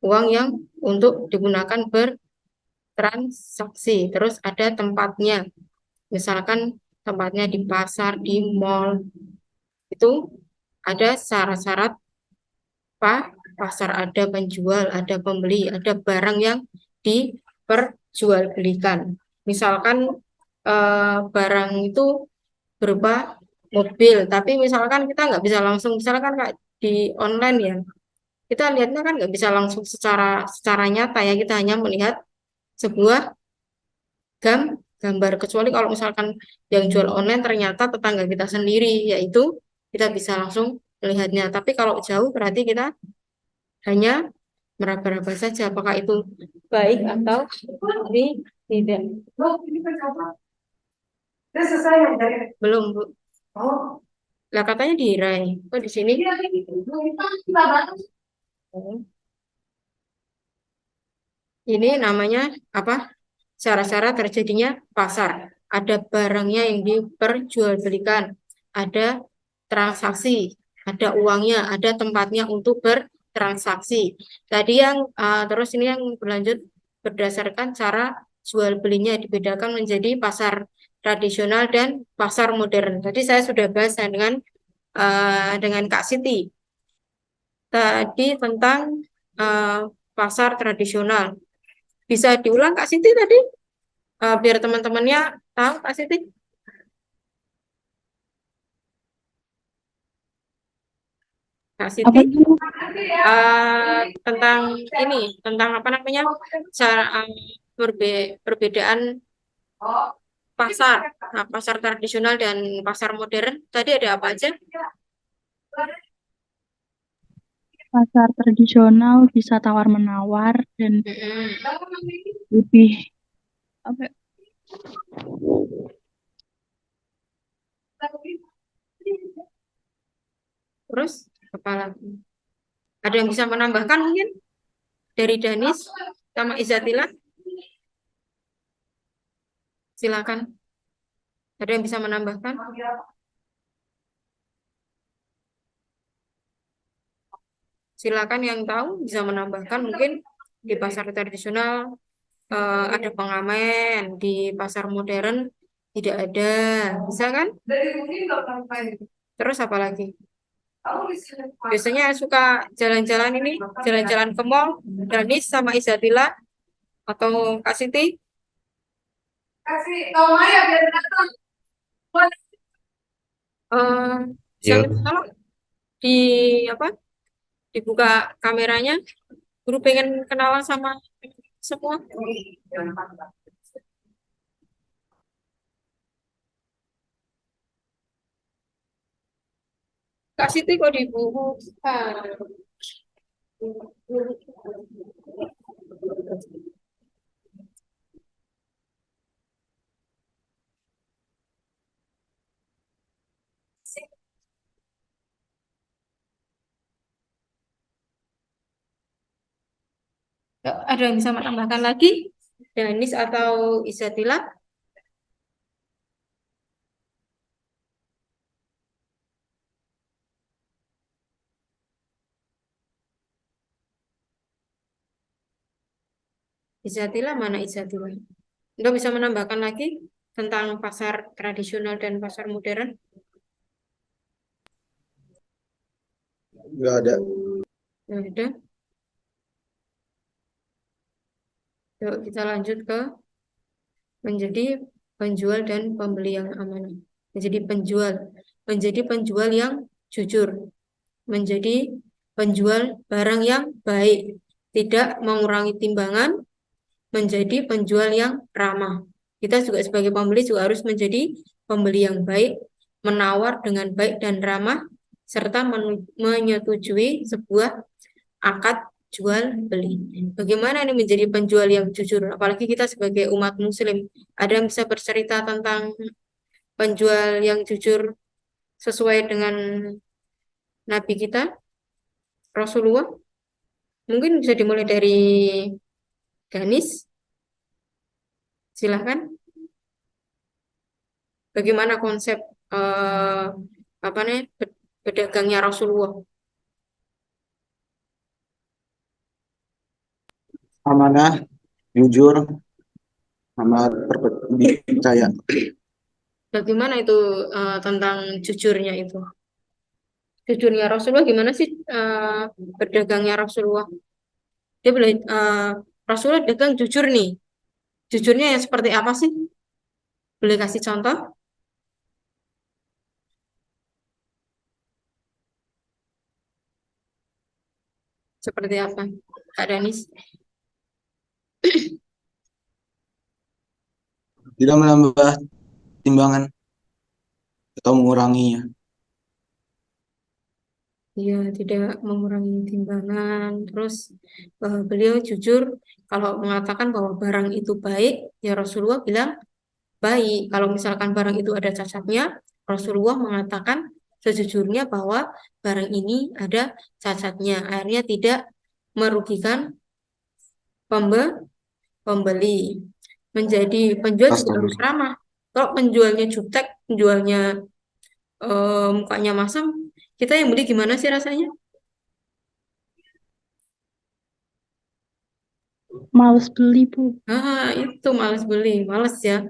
[SPEAKER 1] uang yang untuk digunakan bertransaksi. Terus ada tempatnya. Misalkan tempatnya di pasar, di mall, itu ada syarat-syarat apa? Pasar ada penjual, ada pembeli, ada barang yang diperjualbelikan. Misalkan barang itu berupa mobil, tapi misalkan kita nggak bisa langsung, misalkan kayak di online ya, kita lihatnya kan nggak bisa langsung secara secara nyata ya, kita hanya melihat sebuah gambar. Kecuali kalau misalkan yang jual online ternyata tetangga kita sendiri, yaitu kita bisa langsung melihatnya. Tapi kalau jauh berarti kita hanya meraba-raba saja apakah itu baik atau tidak. Belum, Bu. Lah katanya dirai. Kok di sini? Oh, ini namanya apa? Syarat-syarat terjadinya pasar. Ada barangnya yang diperjualbelikan, ada transaksi, ada uangnya, ada tempatnya untuk bertransaksi. Tadi yang terus ini yang berlanjut berdasarkan cara jual belinya dibedakan menjadi pasar tradisional dan pasar modern. Tadi saya sudah bahas dengan Kak Siti tadi tentang eh, pasar tradisional. Bisa diulang Kak Siti tadi? Biar teman-temannya tahu Kak Siti. Kak
[SPEAKER 2] Apa
[SPEAKER 1] Siti,
[SPEAKER 2] itu?
[SPEAKER 1] tentang ini, tentang apa namanya, cara perbedaan pasar, nah, pasar tradisional dan pasar modern. Tadi ada apa aja?
[SPEAKER 2] Pasar tradisional bisa tawar-menawar dan
[SPEAKER 1] Mm-mm.
[SPEAKER 2] lebih apa ya,
[SPEAKER 1] Terus apa lagi? Ada yang bisa menambahkan mungkin dari Danis sama Izatila? Silakan. Ada yang bisa menambahkan? Silakan yang tahu bisa menambahkan mungkin di pasar tradisional ada pengamen, di pasar modern tidak ada, bisa kan? Terus apa lagi? Biasanya suka jalan-jalan ini, jalan-jalan ke mall, Danis sama Izatila atau Kak Siti? Eh, bisa
[SPEAKER 3] Ya,
[SPEAKER 1] minta tolong di apa? Dibuka kameranya. Guru pengen kenalan sama semua. Kak Siti kok dibuka? Ada yang bisa menambahkan lagi? Danis atau Izatila? Izatila mana Izatila? Nggak bisa menambahkan lagi tentang pasar tradisional dan pasar modern?
[SPEAKER 3] nggak ada.
[SPEAKER 1] Ya udah, yuk kita lanjut ke menjadi penjual dan pembeli yang amanah. Menjadi penjual yang jujur, menjadi penjual barang yang baik, tidak mengurangi timbangan, menjadi penjual yang ramah. Kita juga sebagai pembeli juga harus menjadi pembeli yang baik, menawar dengan baik dan ramah, serta menyetujui sebuah akad jual beli. Bagaimana ini menjadi penjual yang jujur? Apalagi kita sebagai umat muslim. Ada yang bisa bercerita tentang penjual yang jujur sesuai dengan Nabi kita, Rasulullah? Mungkin bisa dimulai dari Ganis, silahkan. Bagaimana konsep eh, apa nih pedagangnya Rasulullah?
[SPEAKER 3] Amanah, jujur, sama dipercaya.
[SPEAKER 1] Bagaimana itu tentang jujurnya itu? Jujurnya Rasulullah gimana sih pedagangnya Rasulullah? Dia boleh Rasulullah dagang jujur nih. Jujurnya yang seperti apa sih? Boleh kasih contoh? Seperti apa? Kak Danis?
[SPEAKER 3] Tidak menambah timbangan atau menguranginya.
[SPEAKER 1] Dia tidak mengurangi timbangan. Terus beliau jujur kalau mengatakan bahwa barang itu baik, ya Rasulullah bilang baik. Kalau misalkan barang itu ada cacatnya, Rasulullah mengatakan sejujurnya bahwa barang ini ada cacatnya. Akhirnya tidak merugikan pembeli. Menjadi penjual juga harus
[SPEAKER 3] Astagfirullah.
[SPEAKER 1] ramah. Kalau penjualnya jutek, penjualnya mukanya masam, kita yang beli gimana sih rasanya?
[SPEAKER 2] males beli, Bu.
[SPEAKER 1] Itu males beli, males ya.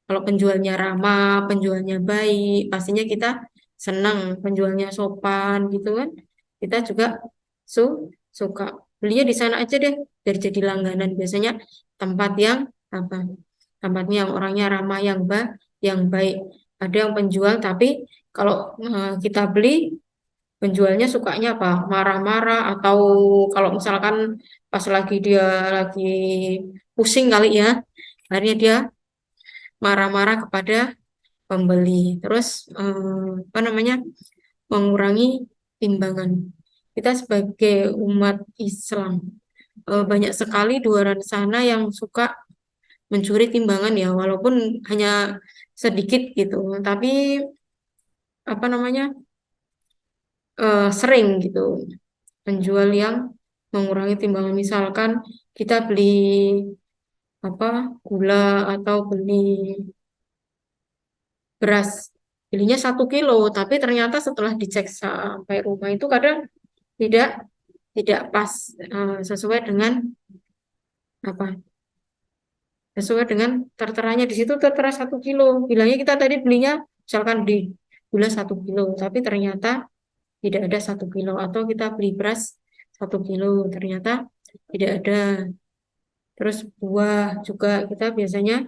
[SPEAKER 1] Kalau penjualnya ramah, penjualnya baik, pastinya kita senang. Penjualnya sopan gitu kan. Kita juga su suka. Belinya di sana aja deh, biar jadi langganan. Biasanya tempat yang apa? Tempatnya yang orangnya ramah, yang baik. Ada yang penjual, tapi kalau kita beli penjualnya sukanya apa? Marah-marah atau kalau misalkan pas lagi dia lagi pusing kali ya, akhirnya dia marah-marah kepada pembeli. Terus apa namanya? Mengurangi timbangan. Kita sebagai umat Islam banyak sekali di luar sana yang suka mencuri timbangan ya, walaupun hanya sedikit gitu, tapi apa namanya sering gitu penjual yang mengurangi timbangan. Misalkan kita beli apa gula atau beli beras, belinya 1 kilo, tapi ternyata setelah dicek sampai rumah itu kadang tidak tidak pas sesuai dengan apa sesuai dengan terteranya di situ tertera 1 kilo. Bilangnya kita tadi belinya misalkan di gula 1 kilo, tapi ternyata tidak ada 1 kilo. Atau kita beli beras 1 kilo, ternyata tidak ada. Terus buah juga kita biasanya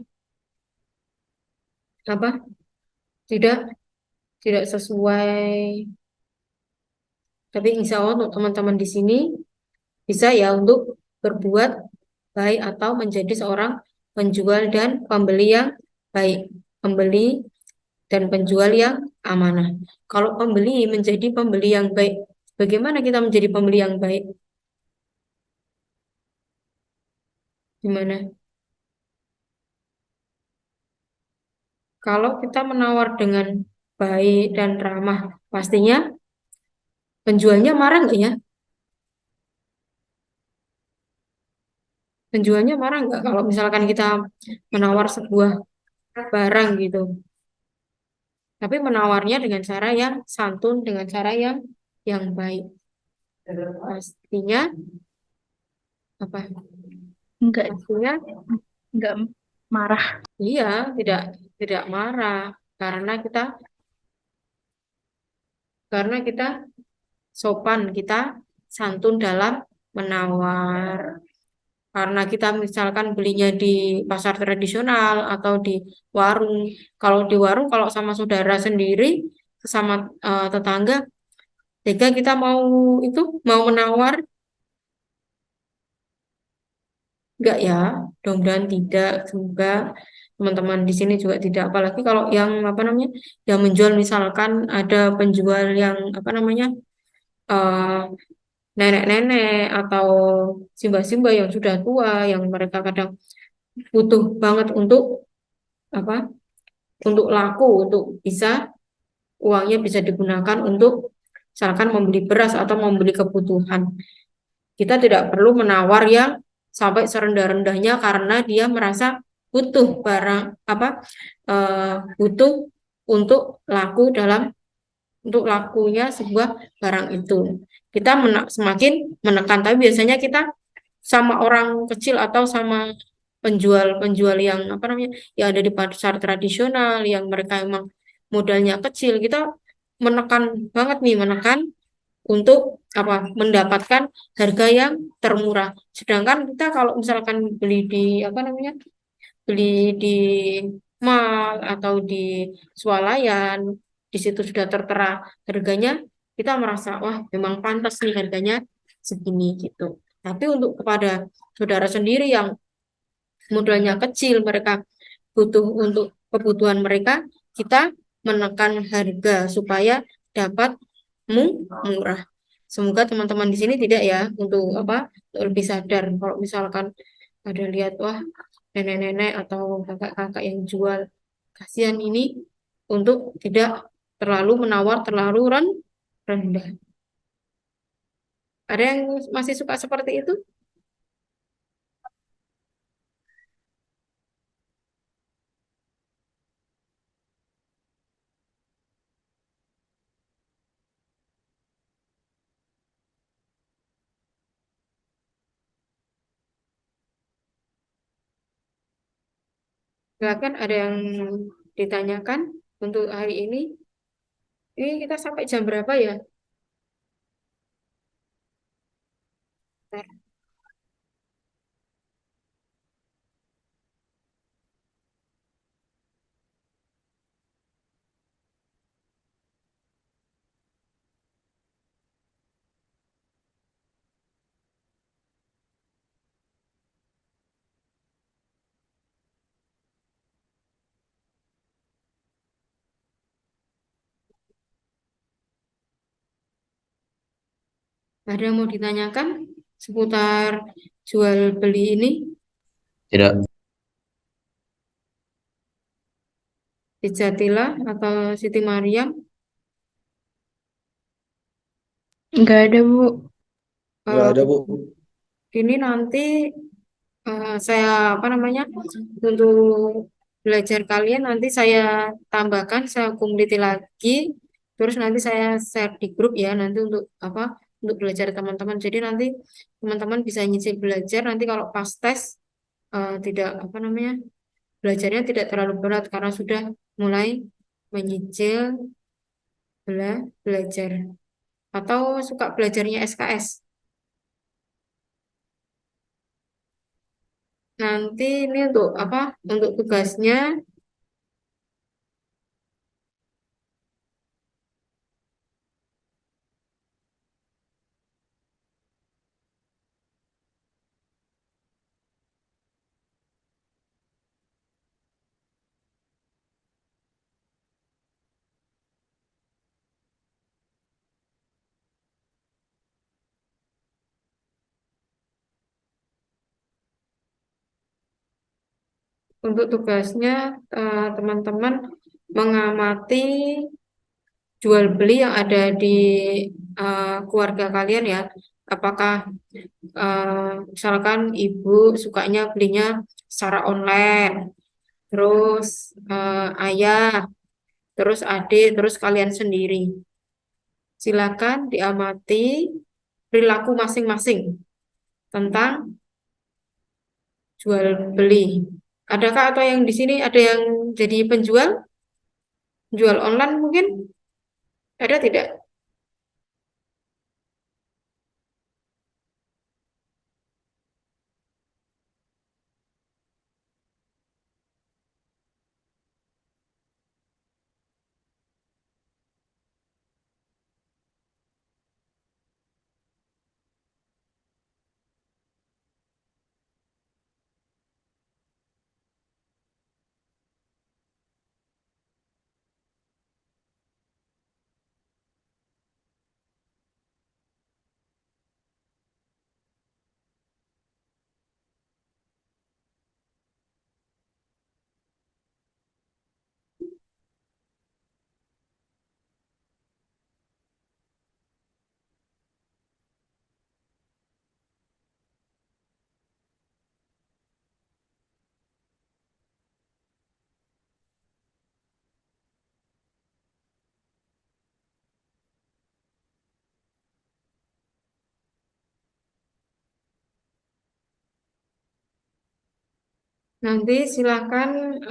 [SPEAKER 1] apa tidak tidak sesuai. Tapi insya Allah untuk teman-teman di sini bisa ya untuk berbuat baik atau menjadi seorang penjual dan pembeli yang baik. Pembeli dan penjual yang amanah. Kalau pembeli menjadi pembeli yang baik, bagaimana kita menjadi pembeli yang baik? Gimana? Kalau kita menawar dengan baik dan ramah, pastinya penjualnya marah nggak ya? Penjualnya marah nggak kalau misalkan kita menawar sebuah barang gitu, tapi menawarnya dengan cara yang santun, dengan cara yang baik. Pastinya apa?
[SPEAKER 2] Enggak,
[SPEAKER 1] Pastinya
[SPEAKER 2] enggak marah.
[SPEAKER 1] iya, tidak tidak marah karena kita karena kita sopan, kita santun dalam menawar. Karena kita misalkan belinya di pasar tradisional atau di warung. Kalau di warung, kalau sama saudara sendiri, sama tetangga, jika kita mau itu mau menawar, enggak ya, mudah-mudahan tidak. Semoga teman-teman di sini juga tidak. Apalagi kalau yang apa namanya, yang menjual misalkan ada penjual yang apa namanya eh, nenek-nenek atau simba-simba yang sudah tua, yang mereka kadang butuh banget untuk apa untuk laku, untuk bisa uangnya bisa digunakan untuk misalkan membeli beras atau membeli kebutuhan. Kita tidak perlu menawar yang sampai serendah-rendahnya karena dia merasa butuh barang apa butuh untuk laku dalam untuk lakunya sebuah barang itu. Kita semakin menekan, tapi biasanya kita sama orang kecil atau sama penjual-penjual yang apa namanya yang ada di pasar tradisional yang mereka emang modalnya kecil, kita menekan banget nih, menekan untuk apa mendapatkan harga yang termurah. Sedangkan kita kalau misalkan beli di apa namanya beli di mall atau di swalayan, di situ sudah tertera harganya, kita merasa wah memang pantas nih harganya segini gitu. Tapi untuk kepada saudara sendiri yang modalnya kecil, mereka butuh untuk kebutuhan mereka, kita menekan harga supaya dapat murah. Semoga teman-teman di sini tidak ya untuk apa untuk lebih sadar kalau misalkan ada lihat wah nenek-nenek atau kakak-kakak yang jual kasihan ini untuk tidak terlalu menawar terlalu rendah. Ada yang masih suka seperti itu? Silakan ada yang ditanyakan untuk hari ini. Ini kita sampai jam berapa ya? Ada yang mau ditanyakan seputar jual beli ini
[SPEAKER 3] Tidak.
[SPEAKER 1] di Jatila atau Siti Mariam?
[SPEAKER 2] Nggak ada, Bu.
[SPEAKER 3] Nggak ada, Bu.
[SPEAKER 1] Ini nanti saya apa namanya untuk belajar kalian nanti saya tambahkan, saya kumuliti lagi, terus nanti saya share di grup ya nanti untuk apa untuk belajar teman-teman. Jadi nanti teman-teman bisa nyicil belajar nanti kalau pas tes tidak apa namanya belajarnya tidak terlalu berat karena sudah mulai menyicil belajar atau suka belajarnya SKS. Nanti ini untuk apa? Untuk tugasnya untuk tugasnya teman-teman mengamati jual beli yang ada di keluarga kalian ya. Apakah misalkan ibu sukanya belinya secara online, terus ayah, terus adik, terus kalian sendiri. Silakan diamati perilaku masing-masing tentang jual beli. Adakah atau yang di sini ada yang jadi penjual, jual online mungkin? Ada tidak? Nanti silakan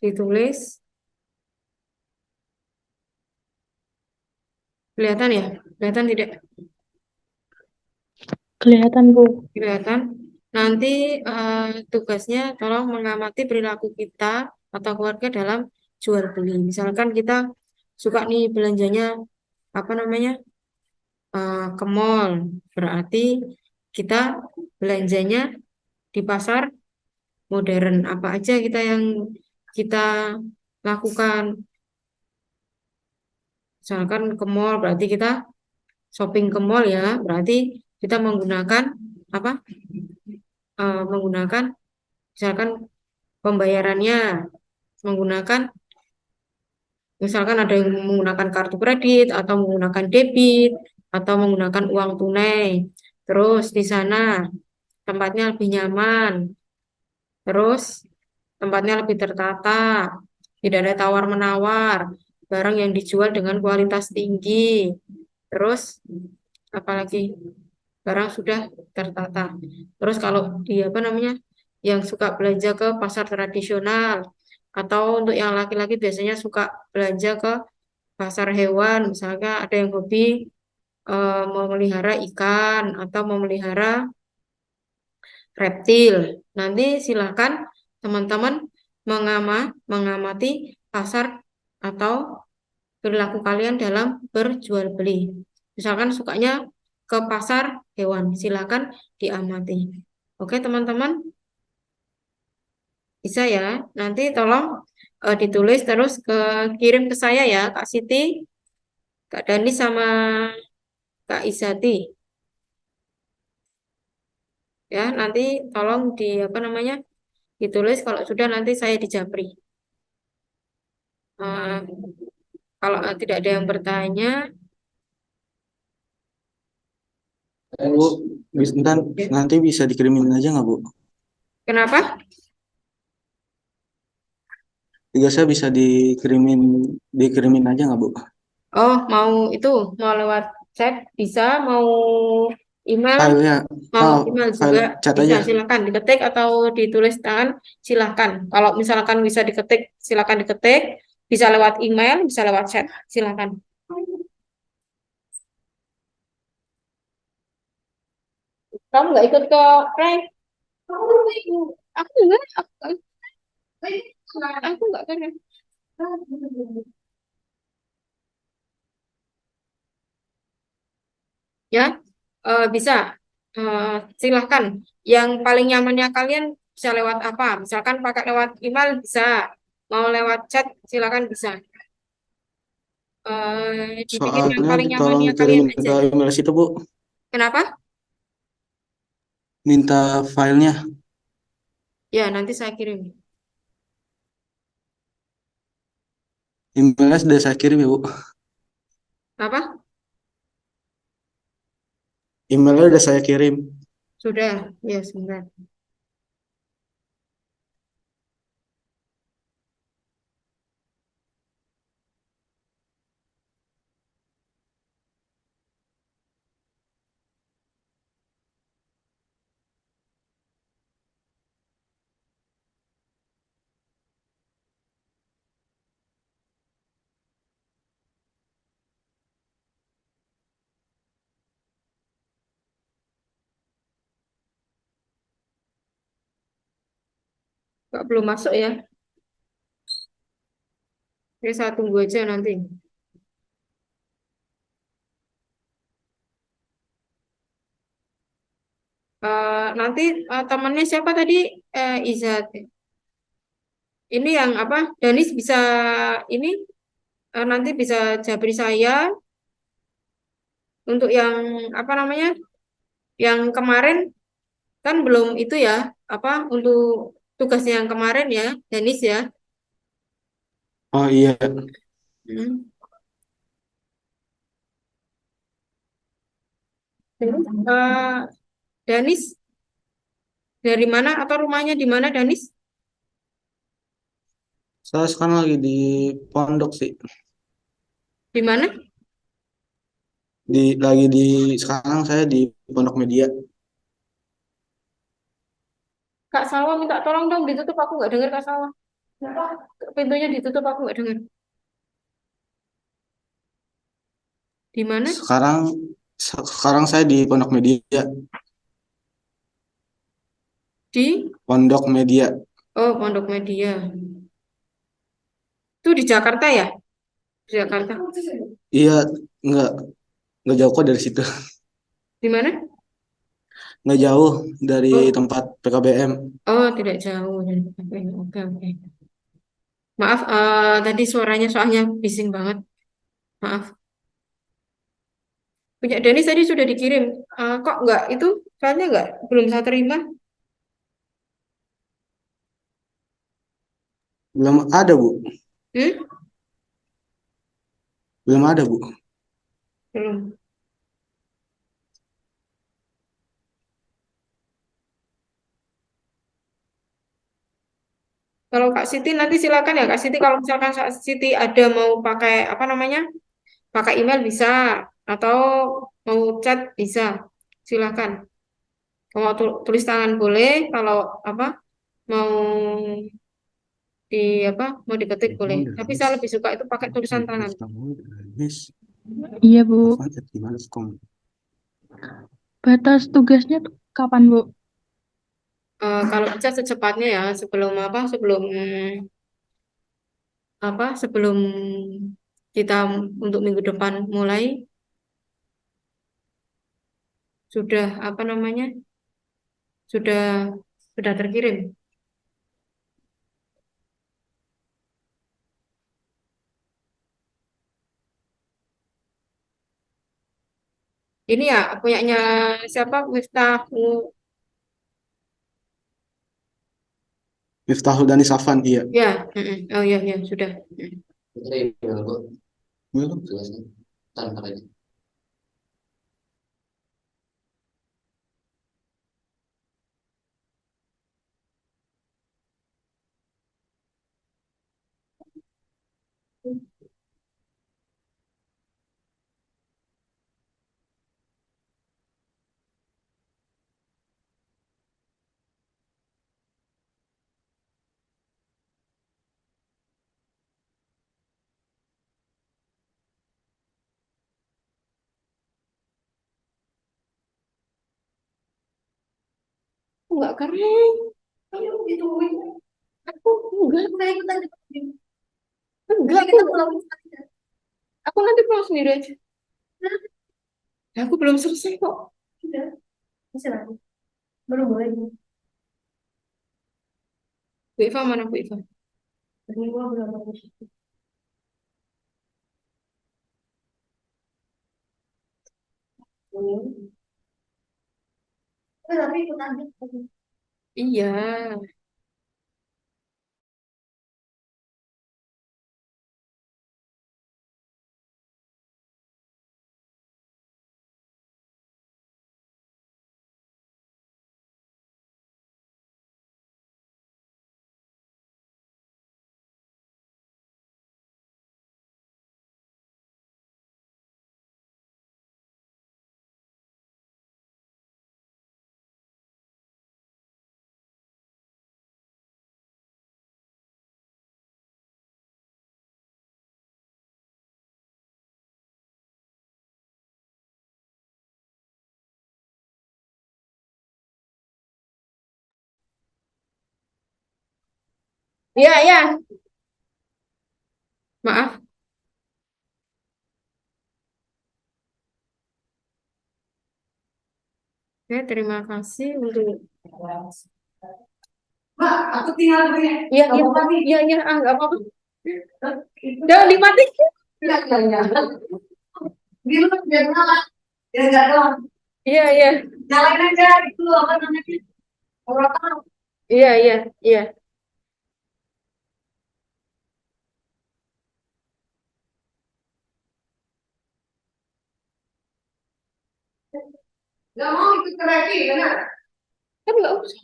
[SPEAKER 1] ditulis. Kelihatan ya? Kelihatan tidak?
[SPEAKER 2] Kelihatan, Bu.
[SPEAKER 1] Kelihatan. Nanti tugasnya tolong mengamati perilaku kita atau keluarga dalam jual beli. Misalkan kita suka nih belanjanya apa namanya ke mall, berarti kita belanjanya di pasar modern. Apa aja kita yang kita lakukan. Misalkan ke mall, berarti kita shopping ke mall ya, berarti kita menggunakan apa? Menggunakan misalkan pembayarannya menggunakan misalkan ada yang menggunakan kartu kredit atau menggunakan debit atau menggunakan uang tunai. Terus di sana tempatnya lebih nyaman. Terus tempatnya lebih tertata. Tidak ada tawar-menawar. Barang yang dijual dengan kualitas tinggi. Terus apalagi barang sudah tertata. Terus kalau di apa namanya yang suka belanja ke pasar tradisional atau untuk yang laki-laki biasanya suka belanja ke pasar hewan, misalnya ada yang hobi memelihara ikan atau memelihara reptil. Nanti silakan teman-teman mengamati pasar atau perilaku kalian dalam berjual beli. Misalkan sukanya ke pasar hewan, silakan diamati. Oke, teman-teman, bisa ya. Nanti tolong ditulis terus kirim ke saya ya, Kak Siti, Kak Dani sama Kak Izati. Ya, nanti tolong di apa namanya? Ditulis kalau sudah nanti saya di Japri. Eh, kalau tidak ada yang bertanya,
[SPEAKER 3] Bu, nanti bisa dikirimin aja nggak, Bu?
[SPEAKER 1] kenapa?
[SPEAKER 3] Tugasnya bisa dikirimin aja nggak, Bu?
[SPEAKER 1] Oh, mau lewat chat bisa, mau email,
[SPEAKER 3] Filenya,
[SPEAKER 1] mau
[SPEAKER 3] oh,
[SPEAKER 1] email juga
[SPEAKER 3] file chat
[SPEAKER 1] bisa.
[SPEAKER 3] aja.
[SPEAKER 1] Silakan diketik atau ditulis tangan, silakan. Kalau misalkan bisa diketik, silakan diketik. Bisa lewat email, bisa lewat chat, silakan. Kamu nggak ikut ke prank? Aku enggak, aku nggak kan. Ya, bisa. Silahkan. Yang paling nyamannya kalian bisa lewat apa? Misalkan pakai lewat email bisa. Mau lewat chat, silakan bisa. Dibikin yang
[SPEAKER 3] Soalnya
[SPEAKER 1] paling
[SPEAKER 3] tolong
[SPEAKER 1] nyamannya kalian
[SPEAKER 3] dikirimin
[SPEAKER 1] aja.
[SPEAKER 3] ke email situ, Bu.
[SPEAKER 1] Kenapa?
[SPEAKER 3] Minta filenya.
[SPEAKER 1] Ya, nanti saya kirim.
[SPEAKER 3] Emailnya sudah saya kirim ya, Bu.
[SPEAKER 1] Apa?
[SPEAKER 3] Emailnya udah saya kirim.
[SPEAKER 1] Sudah. Ya, sebentar. Kok belum masuk ya? Jadi saya tunggu aja nanti. Nanti temannya siapa tadi? Izat. Ini yang apa? Danis bisa ini nanti bisa jabri saya untuk yang apa namanya? Yang kemarin kan belum itu ya, apa untuk tugasnya yang kemarin ya, Danis ya.
[SPEAKER 3] Oh iya,
[SPEAKER 1] Hmm. Terus, Danis dari mana atau rumahnya di mana Danis?
[SPEAKER 3] saya sekarang lagi di pondok sih.
[SPEAKER 1] Di mana?
[SPEAKER 3] Sekarang saya di Pondok Media.
[SPEAKER 1] Kak Salwa minta tolong dong ditutup aku nggak dengar Kak Salwa. Pintunya ditutup aku nggak dengar. Di mana?
[SPEAKER 3] Sekarang saya di Pondok Media.
[SPEAKER 1] Di
[SPEAKER 3] Pondok Media.
[SPEAKER 1] Pondok Media. Itu di Jakarta ya? Di Jakarta.
[SPEAKER 3] Iya, nggak nggak jauh kok dari situ.
[SPEAKER 1] Di mana?
[SPEAKER 3] Nggak jauh dari
[SPEAKER 1] Oh,
[SPEAKER 3] tempat PKBM.
[SPEAKER 1] oh tidak jauh. Oke, oke, oke. Maaf, tadi suaranya soalnya bising banget. Maaf. Punya Denis tadi sudah dikirim. Kok nggak itu? Soalnya nggak belum saya terima.
[SPEAKER 3] Belum ada, Bu.
[SPEAKER 1] Hmm?
[SPEAKER 3] Belum ada, Bu.
[SPEAKER 1] Belum. Kalau Kak Siti nanti silakan ya Kak Siti. Kalau misalkan Kak Siti ada mau pakai apa namanya, pakai email bisa atau mau chat bisa. Silakan. Kalau mau tulis tangan boleh. Kalau apa mau di apa mau diketik boleh.
[SPEAKER 3] Telepon
[SPEAKER 1] Tapi
[SPEAKER 3] Danis.
[SPEAKER 1] saya lebih suka itu pakai tulisan tangan.
[SPEAKER 3] Kamu Danis.
[SPEAKER 2] Iya, Bu.
[SPEAKER 3] @gmail.com.
[SPEAKER 2] Batas tugasnya tuh kapan, Bu?
[SPEAKER 1] Kalau bisa secepatnya ya sebelum apa sebelum kita untuk minggu depan mulai sudah apa namanya sudah sudah terkirim. Ini ya punyanya siapa?
[SPEAKER 3] Miftahul Dani Safan, iya.
[SPEAKER 1] Ya, oh iya iya sudah.
[SPEAKER 3] Belum.
[SPEAKER 1] Enggak keren. Ayo gitu. Aku enggak. Enggak, aku nanti pulang sendiri aja. Ya, aku belum selesai kok. Udah, bisa lagi. Baru mulai. Bu Iva mana Bu Iva? Tadi gua belum bagus. Tapi ikut aja. Iya. Iya, iya. Maaf. Ya, terima kasih untuk Mbak, aku tinggal dulu ya. Iya, iya, iya, iya, nggak apa-apa. Jangan dimatiin. Iya, iya, iya. Di lu biar nyala. Ya, nggak doang. Iya, iya. Nyalain aja itu apa namanya? Orang. Iya, iya, iya. Nggak mau ikut terapi, benar? Kan nggak usah.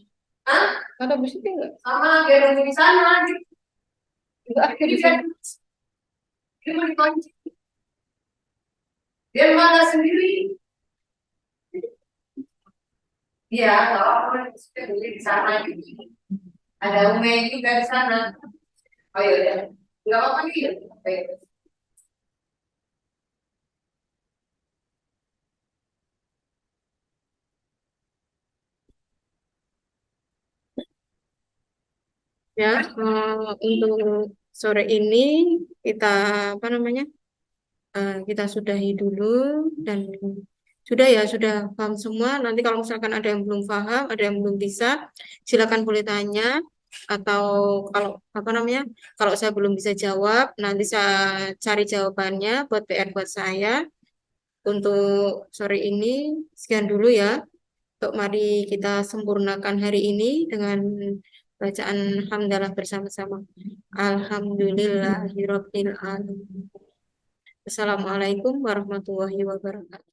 [SPEAKER 1] Hah? Kata Bu Siti nggak? Sama, biar nunggu di sana. Nggak ada di sana. Dia mau dikunci. Dia malah sendiri. Iya, kalau aku kan di sana. Ada Ume juga di sana. Oh iya, iya. Nggak apa-apa nih. Oke. Ya, untuk sore ini kita apa namanya? Kita sudahi dulu dan sudah ya, sudah paham semua. Nanti kalau misalkan ada yang belum paham, ada yang belum bisa, silakan boleh tanya atau kalau apa namanya? Kalau saya belum bisa jawab, nanti saya cari jawabannya buat PR buat saya. Untuk sore ini sekian dulu ya. Untuk mari kita sempurnakan hari ini dengan bacaan hamdalah bersama-sama. Alhamdulillahirabbil alamin. Assalamualaikum warahmatullahi wabarakatuh.